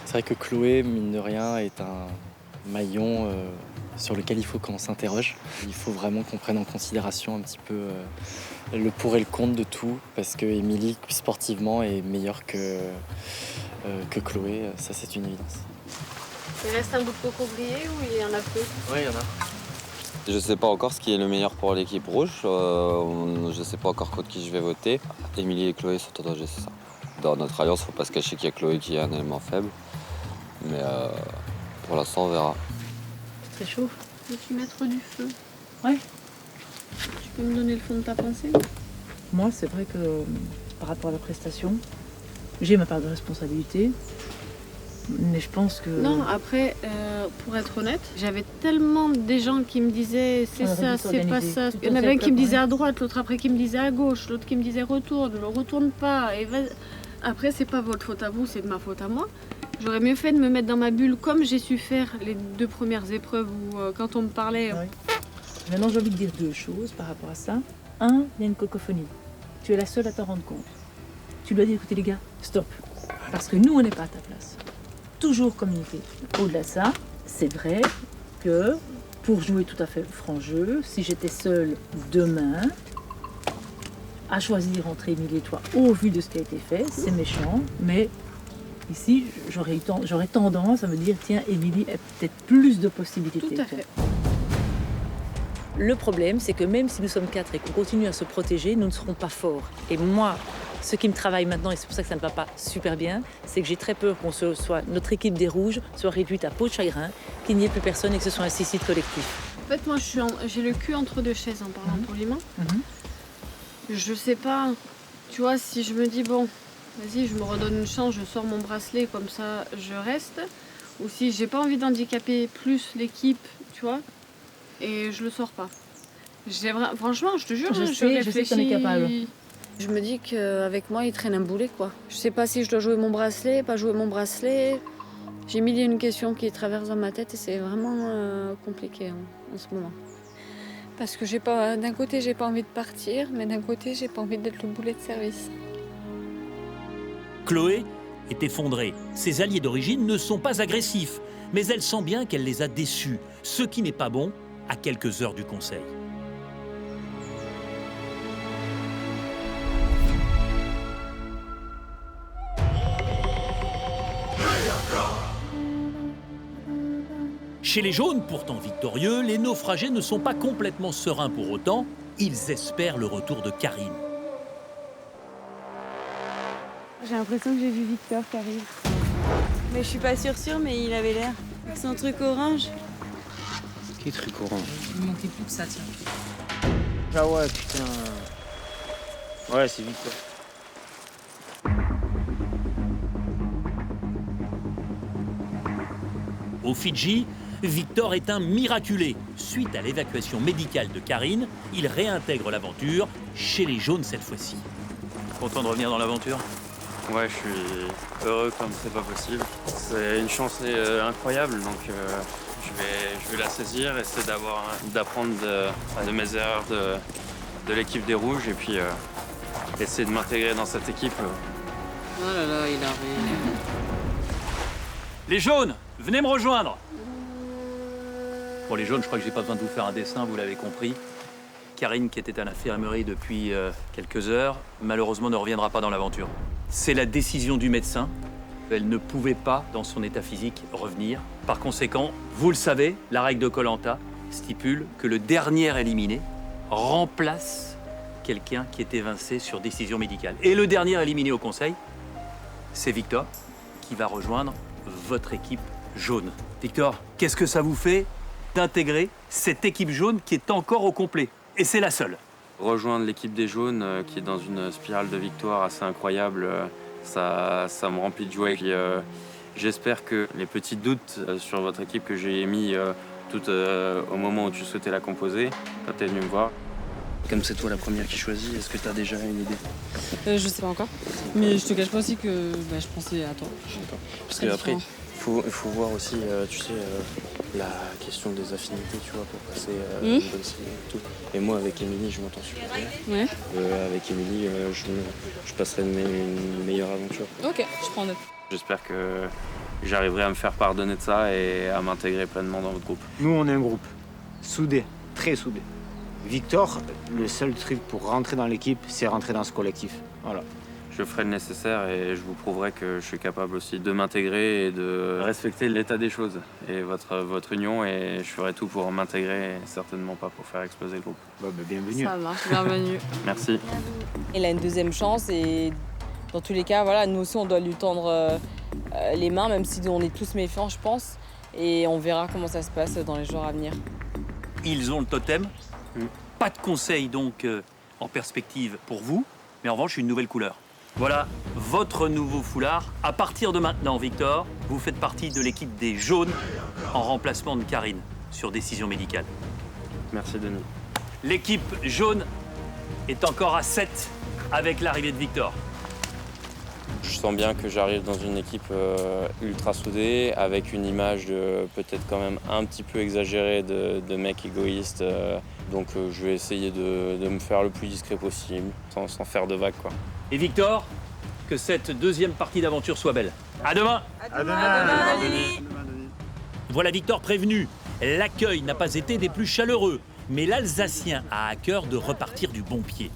c'est vrai que Chloé, mine de rien, est un maillon sur lequel il faut qu'on s'interroge. Il faut vraiment qu'on prenne en considération un petit peu le pour et le contre de tout, parce que Émilie, sportivement, est meilleure que Chloé. Ça, c'est une évidence. Il reste un bout de coco grillé ou il y en a peu? Oui, il y en a. Je ne sais pas encore ce qui est le meilleur pour l'équipe rouge. Je ne sais pas encore contre qui je vais voter. Émilie et Chloé sont en danger, c'est ça. Dans notre alliance, il ne faut pas se cacher qu'il y a Chloé qui est un élément faible. Mais pour l'instant, on verra. C'est chaud. Peux-tu mettre du feu? Ouais. Tu peux me donner le fond de ta pensée? Moi, c'est vrai que par rapport à la prestation. J'ai ma part de responsabilité, mais je pense que... Non, après, pour être honnête, j'avais tellement des gens qui me disaient c'est ça, c'est pas ça. Il y en avait un qui me disait à droite, l'autre après qui me disait à gauche, l'autre qui me disait retourne, ne retourne pas. Et après, c'est pas votre faute à vous, c'est de ma faute à moi. J'aurais mieux fait de me mettre dans ma bulle comme j'ai su faire les 2 premières épreuves où quand on me parlait... Oui. Maintenant, j'ai envie de dire 2 choses par rapport à ça. 1, il y a une cacophonie. Tu es la seule à t'en rendre compte. Tu dois dire, écoutez les gars, stop. Parce que nous, on n'est pas à ta place. Toujours communiquer. Au-delà de ça, c'est vrai que pour jouer tout à fait franc jeu, si j'étais seule demain, à choisir entre Émilie et toi, au vu de ce qui a été fait, c'est méchant, mais ici, j'aurais tendance à me dire, tiens, Émilie a peut-être plus de possibilités. Tout à fait. Le problème, c'est que même si nous sommes 4 et qu'on continue à se protéger, nous ne serons pas forts. Et moi, ce qui me travaille maintenant, et c'est pour ça que ça ne va pas super bien, c'est que j'ai très peur notre équipe des Rouges soit réduite à peau de chagrin, qu'il n'y ait plus personne et que ce soit un suicide collectif. En fait, moi, j'ai le cul entre 2 chaises en parlant poliment. Je sais pas, tu vois, si je me dis, bon, vas-y, je me redonne une chance, je sors mon bracelet, comme ça, je reste. Ou si j'ai pas envie d'handicaper plus l'équipe, tu vois, et je le sors pas. Franchement, je te jure, je sais que t'en es capable. Je me dis qu'avec moi, il traîne un boulet, quoi. Je sais pas si je dois jouer mon bracelet, pas jouer mon bracelet. J'ai mille et une questions qui traversent dans ma tête et c'est vraiment compliqué en ce moment. Parce que d'un côté, j'ai pas envie de partir, mais d'un côté, j'ai pas envie d'être le boulet de service. Chloé est effondrée. Ses alliés d'origine ne sont pas agressifs, mais elle sent bien qu'elle les a déçus, ce qui n'est pas bon à quelques heures du conseil. Chez les jaunes, pourtant victorieux, les naufragés ne sont pas complètement sereins pour autant. Ils espèrent le retour de Karine. J'ai l'impression que j'ai vu Victor qui arrive. Mais je suis pas sûre, mais il avait l'air. C'est un truc orange. Quel truc orange? Il manquait plus que ça, tiens. Ah ouais, putain. Ouais, c'est Victor. Au Fidji, Victor est un miraculé. Suite à l'évacuation médicale de Karine, il réintègre l'aventure chez les jaunes cette fois-ci. Content de revenir dans l'aventure? Ouais, je suis heureux comme c'est pas possible. C'est une chance incroyable, donc je vais la saisir, essayer d'apprendre de mes erreurs de l'équipe des Rouges et puis essayer de m'intégrer dans cette équipe. Oh là là, il arrive. Les jaunes, venez me rejoindre. Pour les jaunes, je crois que j'ai pas besoin de vous faire un dessin, vous l'avez compris. Karine, qui était à l'infirmerie depuis quelques heures, malheureusement ne reviendra pas dans l'aventure. C'est la décision du médecin. Elle ne pouvait pas, dans son état physique, revenir. Par conséquent, vous le savez, la règle de Koh-Lanta stipule que le dernier éliminé remplace quelqu'un qui est évincé sur décision médicale. Et le dernier éliminé au conseil, c'est Victor, qui va rejoindre votre équipe jaune. Victor, qu'est-ce que ça vous fait d'intégrer cette équipe jaune qui est encore au complet? Et c'est la seule. Rejoindre l'équipe des jaunes qui est dans une spirale de victoire assez incroyable, ça me remplit de joie. Et puis, j'espère que les petits doutes sur votre équipe que j'ai émis tout au moment où tu souhaitais la composer, quand tu es venu me voir. Comme c'est toi la première qui choisit, est-ce que tu as déjà une idée? Je sais pas encore, mais je te cache pas aussi que je pensais à toi. Parce qu'après, il faut voir aussi, tu sais, la question des affinités, tu vois, pour passer une bonne série et tout. Et moi, avec Émilie, je m'entends super bien. Ouais. Avec Émilie, je passerai une meilleure aventure. Ok, je prends note. J'espère que j'arriverai à me faire pardonner de ça et à m'intégrer pleinement dans votre groupe. Nous, on est un groupe soudé, très soudé. Victor, le seul truc pour rentrer dans l'équipe, c'est rentrer dans ce collectif. Voilà. Je ferai le nécessaire et je vous prouverai que je suis capable aussi de m'intégrer et de respecter l'état des choses et votre union, et je ferai tout pour m'intégrer et certainement pas pour faire exploser le groupe. Bienvenue. Ça marche, bienvenue. Merci. Il a une deuxième chance et dans tous les cas, voilà, nous aussi on doit lui tendre les mains, même si on est tous méfiants, je pense, et on verra comment ça se passe dans les jours à venir. Ils ont le totem. Pas de conseil donc en perspective pour vous, mais en revanche une nouvelle couleur. Voilà votre nouveau foulard. À partir de maintenant, Victor, vous faites partie de l'équipe des jaunes en remplacement de Karine sur décision médicale. Merci Denis. L'équipe jaune est encore à 7 avec l'arrivée de Victor. Je sens bien que j'arrive dans une équipe ultra soudée, avec une image peut-être quand même un petit peu exagérée de mec égoïste. Donc je vais essayer de me faire le plus discret possible, sans faire de vagues, quoi. Et Victor, que cette deuxième partie d'aventure soit belle. À demain. À demain, Denis. Voilà Victor prévenu. L'accueil n'a pas été des plus chaleureux, mais l'Alsacien a à cœur de repartir du bon pied.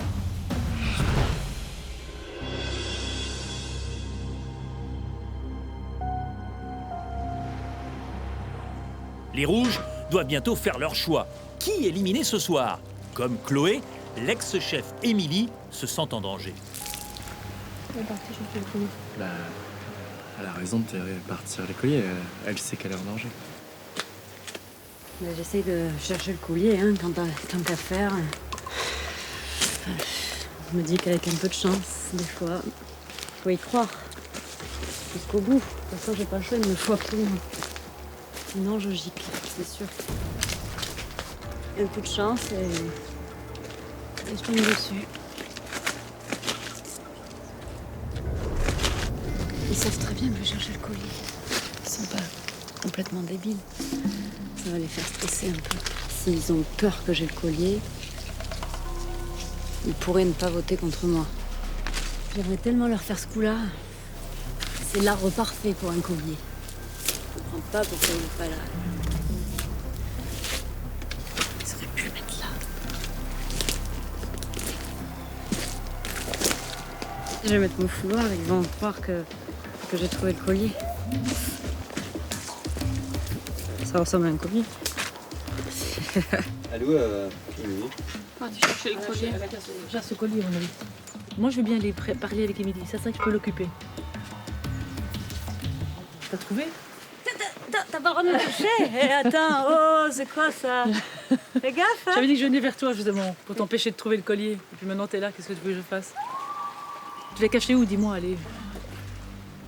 Les Rouges doivent bientôt faire leur choix. Qui éliminer ce soir? Comme Chloé, l'ex-chef Émilie se sent en danger. Bah, elle a raison de partir les colliers. Elle sait qu'elle est en danger. J'essaye de chercher le collier, hein, tant qu'à faire. Je me dis qu'avec un peu de chance, des fois, faut y croire. Jusqu'au bout. De toute façon, j'ai pas le choix, il me faut sinon je gicle, c'est sûr. Un peu de chance et je tombe dessus. Ils savent très bien que je vais chercher le collier. Ils sont pas complètement débiles. Ça va les faire stresser un peu. S'ils ont peur que j'ai le collier, ils pourraient ne pas voter contre moi. J'aimerais tellement leur faire ce coup-là. C'est l'arbre parfait pour un collier. Je comprends pas pourquoi il n'est pas là. Ils auraient pu le mettre là. Je vais mettre mon foulard, ils vont croire que j'ai trouvé le collier. Ça ressemble à un collier. Allô, Émilie? Tu chercher le collier. J'ai ce collier, mon ami. Moi, je veux bien aller parler avec Émilie. Ça, je peux l'occuper. T'as trouvé? T'as pas le droit de me toucher. Attends, oh, c'est quoi ça? Fais gaffe, hein. J'avais dit que je venais vers toi, justement, pour t'empêcher de trouver le collier. Et puis maintenant, t'es là, qu'est-ce que tu veux que je fasse? Tu l'as caché où, dis-moi, allez.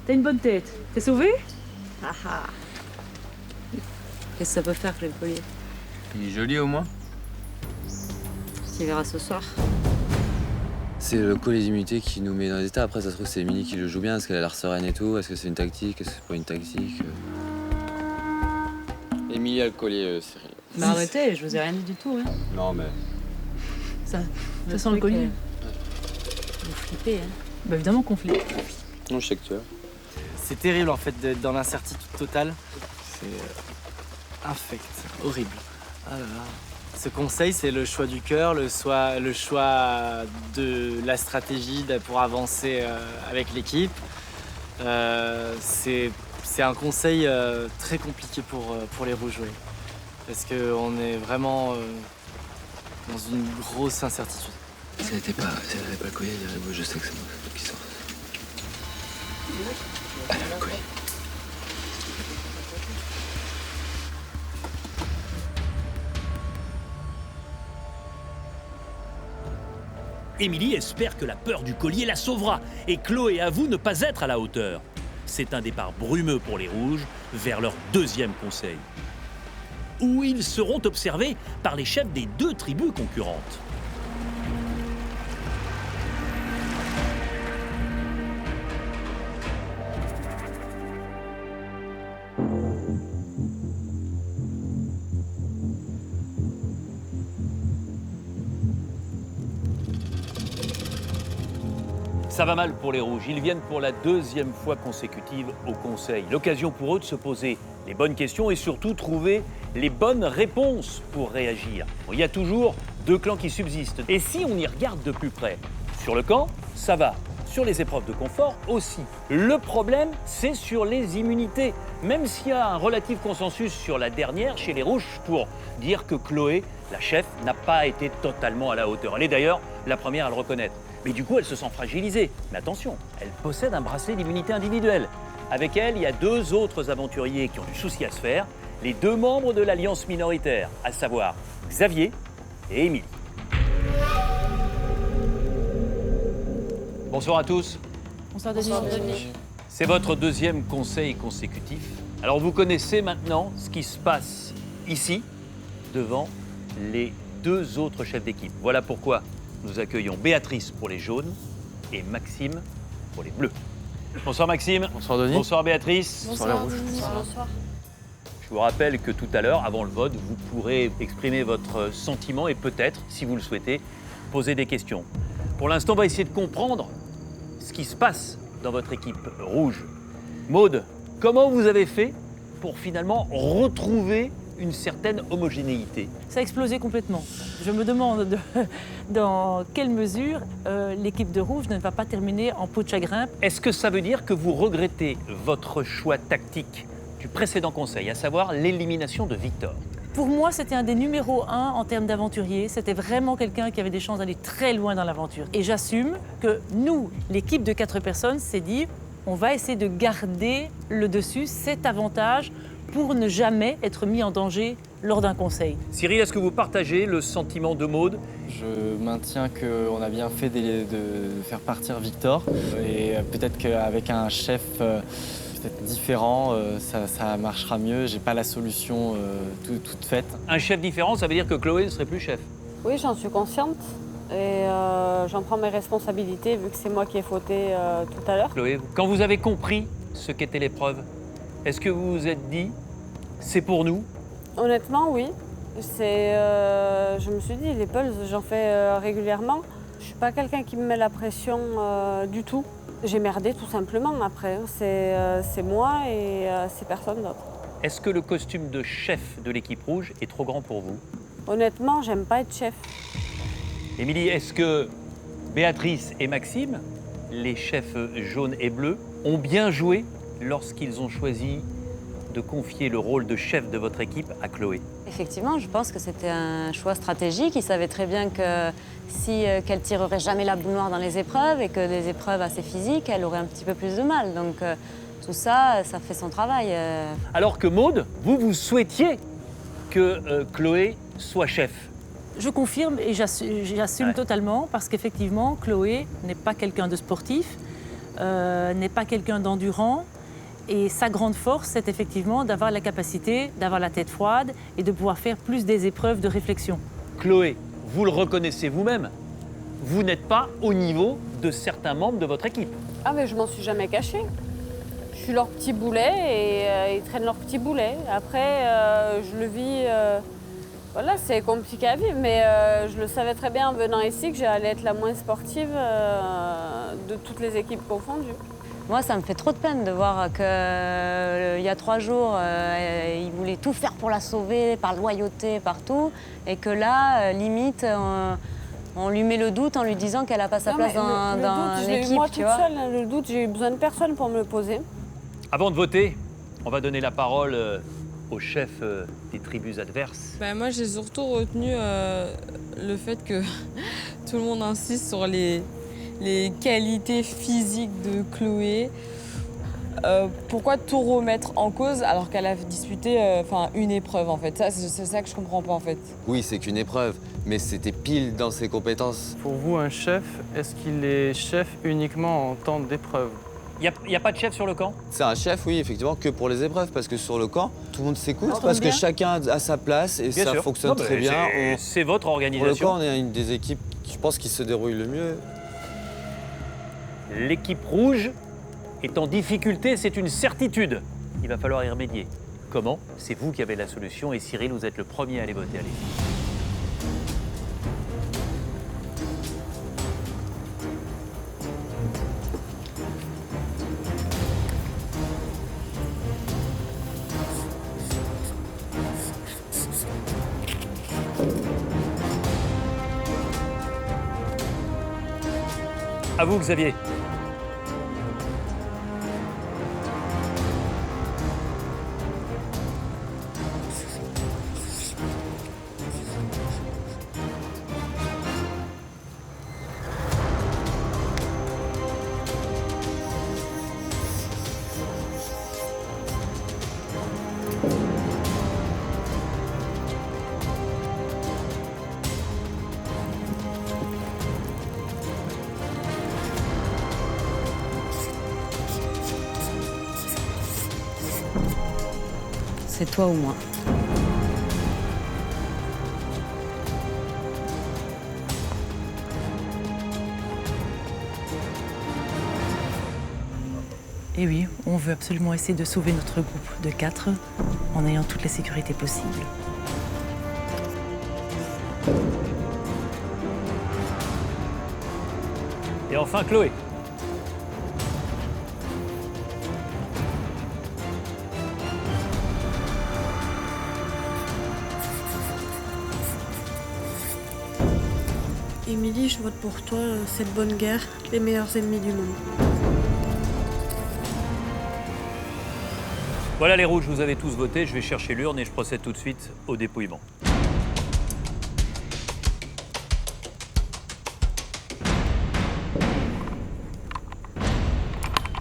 T'as une bonne tête. T'es sauvé? Ah ah. Qu'est-ce que ça peut faire que le collier? Il est joli au moins. Tu verras ce soir. C'est le collier d'immunité qui nous met dans les états. Après, ça se trouve, c'est Émilie qui le joue bien. Est-ce qu'elle a l'air sereine et tout? Est-ce que c'est une tactique? Est-ce que c'est pas une tactique? Émilie a le collier, Cyril. Bah arrêtez, je vous ai rien dit du tout, hein. Non, mais... Ça sent le collier. Vous flippez, hein. Bah évidemment qu'on flippe. Non, je sais que tu as. C'est terrible en fait d'être dans l'incertitude totale. C'est infect, horrible. Ah là là. Ce conseil, c'est le choix du cœur, le choix de la stratégie pour avancer avec l'équipe. C'est un conseil très compliqué pour les Rouges, oui. Parce qu'on est vraiment dans une grosse incertitude. Si elle n'avait pas le collier, je sais que c'est moi qui sort. Elle a le collier. Émilie espère que la peur du collier la sauvera et Chloé avoue ne pas être à la hauteur. C'est un départ brumeux pour les Rouges vers leur deuxième conseil, où ils seront observés par les chefs des deux tribus concurrentes. Ça va mal pour les Rouges. Ils viennent pour la deuxième fois consécutive au Conseil. L'occasion pour eux de se poser les bonnes questions et surtout trouver les bonnes réponses pour réagir. Bon, il y a toujours deux clans qui subsistent. Et si on y regarde de plus près, sur le camp, ça va. Sur les épreuves de confort aussi. Le problème, c'est sur les immunités. Même s'il y a un relatif consensus sur la dernière chez les Rouges pour dire que Chloé, la chef, n'a pas été totalement à la hauteur. Elle est d'ailleurs la première à le reconnaître. Mais du coup, elle se sent fragilisée. Mais attention, elle possède un bracelet d'immunité individuelle. Avec elle, il y a deux autres aventuriers qui ont du souci à se faire, les deux membres de l'Alliance minoritaire, à savoir Xavier et Émilie. Bonsoir à tous. Bonsoir Denis. C'est votre deuxième conseil consécutif. Alors vous connaissez maintenant ce qui se passe ici, devant les deux autres chefs d'équipe. Voilà pourquoi nous accueillons Béatrice pour les jaunes et Maxime pour les bleus. Bonsoir Maxime. Bonsoir Denis. Bonsoir Béatrice. Bonsoir, les rouges. Denis. Bonsoir. Je vous rappelle que tout à l'heure, avant le vote, vous pourrez exprimer votre sentiment et peut-être, si vous le souhaitez, poser des questions. Pour l'instant, on va essayer de comprendre ce qui se passe dans votre équipe rouge. Maude, comment vous avez fait pour finalement retrouver une certaine homogénéité? Ça a explosé complètement. Je me demande dans quelle mesure l'équipe de rouge ne va pas terminer en peau de chagrin. Est-ce que ça veut dire que vous regrettez votre choix tactique du précédent conseil, à savoir l'élimination de Victor? Pour moi, c'était un des numéros 1 en termes d'aventurier. C'était vraiment quelqu'un qui avait des chances d'aller très loin dans l'aventure. Et j'assume que nous, l'équipe de 4 personnes, s'est dit on va essayer de garder le dessus, cet avantage, pour ne jamais être mis en danger lors d'un conseil. Cyril, est-ce que vous partagez le sentiment de Maude? Je maintiens qu'on a bien fait de faire partir Victor. Et peut-être qu'avec un chef peut-être différent, ça marchera mieux. J'ai pas la solution toute faite. Un chef différent, ça veut dire que Chloé ne serait plus chef? Oui, j'en suis consciente et j'en prends mes responsabilités vu que c'est moi qui ai fauté tout à l'heure. Chloé, quand vous avez compris ce qu'était l'épreuve, est-ce que vous vous êtes dit c'est pour nous? Honnêtement, oui. Je me suis dit, les pulses, j'en fais régulièrement. Je suis pas quelqu'un qui me met la pression du tout. J'ai merdé tout simplement après. C'est moi et c'est personne d'autre. Est-ce que le costume de chef de l'équipe rouge est trop grand pour vous? Honnêtement, j'aime pas être chef. Émilie, est-ce que Béatrice et Maxime, les chefs jaunes et bleus, ont bien joué lorsqu'ils ont choisi de confier le rôle de chef de votre équipe à Chloé? Effectivement, je pense que c'était un choix stratégique. Ils savaient très bien que qu'elle tirerait jamais la boule noire dans les épreuves et que des épreuves assez physiques, elle aurait un petit peu plus de mal. Donc tout ça, ça fait son travail. Alors que Maude, vous souhaitiez que Chloé soit chef. Je confirme et j'assume totalement parce qu'effectivement, Chloé n'est pas quelqu'un de sportif, n'est pas quelqu'un d'endurant. Et sa grande force, c'est effectivement d'avoir la capacité, d'avoir la tête froide et de pouvoir faire plus des épreuves de réflexion. Chloé, vous le reconnaissez vous-même, vous n'êtes pas au niveau de certains membres de votre équipe. Ah mais je m'en suis jamais cachée. Je suis leur petit boulet et ils traînent leur petit boulet. Après, je le vis... Voilà, c'est compliqué à vivre, mais je le savais très bien en venant ici que j'allais être la moins sportive de toutes les équipes confondues. Moi, ça me fait trop de peine de voir qu'il y a 3 jours, il voulait tout faire pour la sauver, par loyauté, partout, et que là, limite, on lui met le doute en lui disant qu'elle n'a pas sa place dans l'équipe. Moi, toute seule, le doute, j'ai eu besoin de personne pour me le poser. Avant de voter, on va donner la parole au chef des tribus adverses. Moi, j'ai surtout retenu le fait que tout le monde insiste sur les qualités physiques de Chloé. Pourquoi tout remettre en cause alors qu'elle a disputé une épreuve en fait? C'est ça que je comprends pas en fait. Oui, c'est qu'une épreuve, mais c'était pile dans ses compétences. Pour vous, un chef, est-ce qu'il est chef uniquement en temps d'épreuve? Il n'y a pas de chef sur le camp? C'est un chef, oui, effectivement, que pour les épreuves, parce que sur le camp, tout le monde s'écoute, Ça parce tombe que bien. chacun a sa place et Bien ça sûr. fonctionne Non, mais très bien. c'est votre organisation. Pour le camp, on est une des équipes, je pense, qui se déroule le mieux. L'équipe rouge est en difficulté, c'est une certitude. Il va falloir y remédier. Comment? C'est vous qui avez la solution et Cyril, vous êtes le premier à aller voter. Allez. À vous, Xavier. c'est toi ou moi. Et oui, on veut absolument essayer de sauver notre groupe de 4 en ayant toutes les sécurités possibles. Et enfin, Chloé. Émilie, je vote pour toi, cette bonne guerre, les meilleurs ennemis du monde. Voilà les rouges, vous avez tous voté. Je vais chercher l'urne et je procède tout de suite au dépouillement.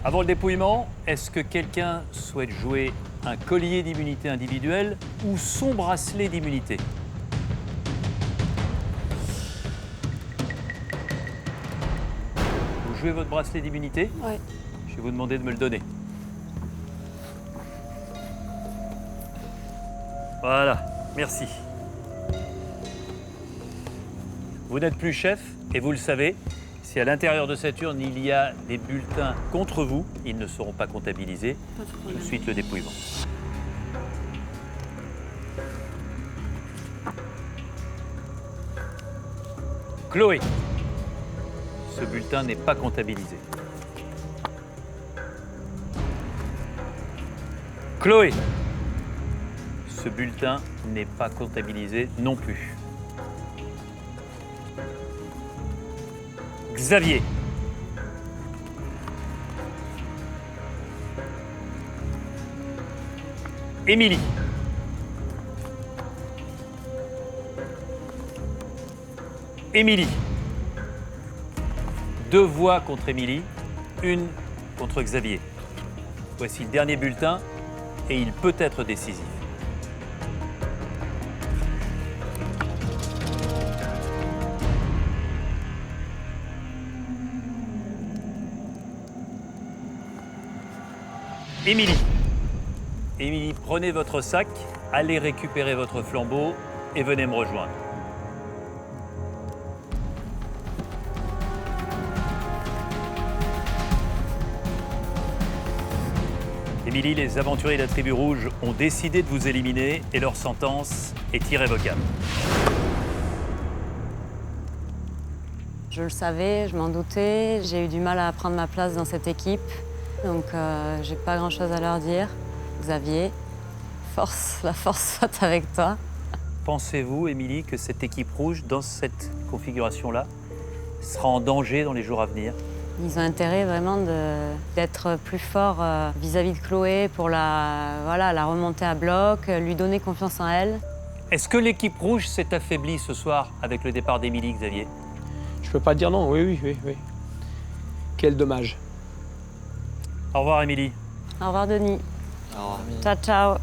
Avant le dépouillement, est-ce que quelqu'un souhaite jouer un collier d'immunité individuelle ou son bracelet d'immunité? Vous jouez votre bracelet d'immunité? Ouais. Je vais vous demander de me le donner. Voilà, merci. Vous n'êtes plus chef et vous le savez. Si à l'intérieur de cette urne, il y a des bulletins contre vous, ils ne seront pas comptabilisés. Tout de suite, le dépouillement. Chloé, ce bulletin n'est pas comptabilisé. Chloé, ce bulletin n'est pas comptabilisé non plus. Xavier. Émilie. Émilie. 2 voix contre Émilie, 1 contre Xavier. Voici le dernier bulletin et il peut être décisif. Émilie. Émilie, prenez votre sac, allez récupérer votre flambeau et venez me rejoindre. Émilie, les aventuriers de la tribu rouge ont décidé de vous éliminer et leur sentence est irrévocable. Je le savais, je m'en doutais, j'ai eu du mal à prendre ma place dans cette équipe. Donc j'ai pas grand-chose à leur dire. Xavier, la force soit avec toi. Pensez-vous, Émilie, que cette équipe rouge, dans cette configuration-là, sera en danger dans les jours à venir? Ils ont intérêt vraiment d'être plus forts vis-à-vis de Chloé pour la remonter à bloc, lui donner confiance en elle. Est-ce que l'équipe rouge s'est affaiblie ce soir avec le départ d'Émilie, Xavier? Je peux pas dire non, oui. Quel dommage. Au revoir, Émilie. Au revoir, Denis. Au revoir, Émilie. Ciao, ciao.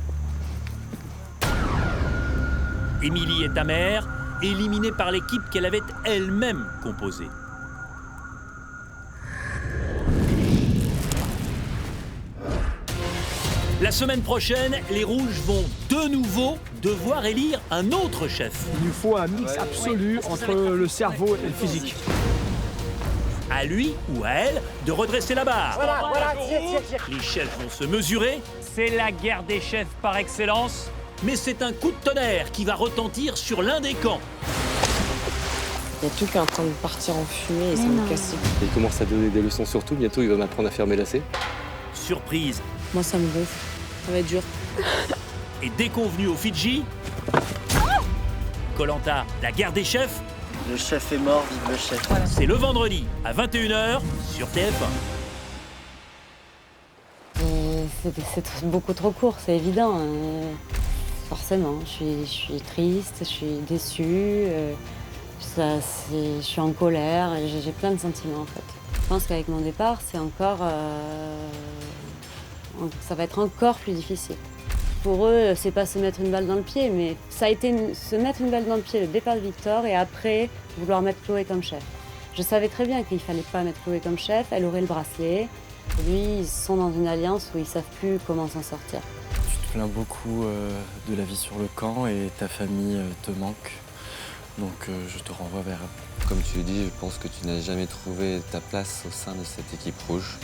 Émilie est amère, éliminée par l'équipe qu'elle avait elle-même composée. La semaine prochaine, les Rouges vont de nouveau devoir élire un autre chef. Il nous faut un mix absolu entre le cerveau et le physique. À lui ou à elle de redresser la barre. Voilà, tire. Les chefs vont se mesurer. C'est la guerre des chefs par excellence. Mais c'est un coup de tonnerre qui va retentir sur l'un des camps. Il y a tout qui est en train de partir en fumée et ça me casse. Il commence à donner des leçons sur tout. Bientôt, il va m'apprendre à faire mes lacets. Surprise. Moi, ça me gonfle. Ça va être dur. Et déconvenu au Fidji. Koh-Lanta, la guerre des chefs. Le chef est mort, vive le chef. C'est le vendredi à 21h sur TF1. C'est beaucoup trop court, c'est évident. Forcément, je suis triste, je suis déçue, je suis en colère, j'ai plein de sentiments en fait. Je pense qu'avec mon départ, c'est encore, ça va être encore plus difficile. Pour eux, c'est pas se mettre une balle dans le pied, mais ça a été se mettre une balle dans le pied, le départ de Victor, et après, vouloir mettre Chloé comme chef. Je savais très bien qu'il fallait pas mettre Chloé comme chef, elle aurait le bracelet. Lui, ils sont dans une alliance où ils savent plus comment s'en sortir. Tu te souviens beaucoup de la vie sur le camp et ta famille te manque. Donc je te renvoie vers eux. Comme tu le dis, je pense que tu n'as jamais trouvé ta place au sein de cette équipe rouge.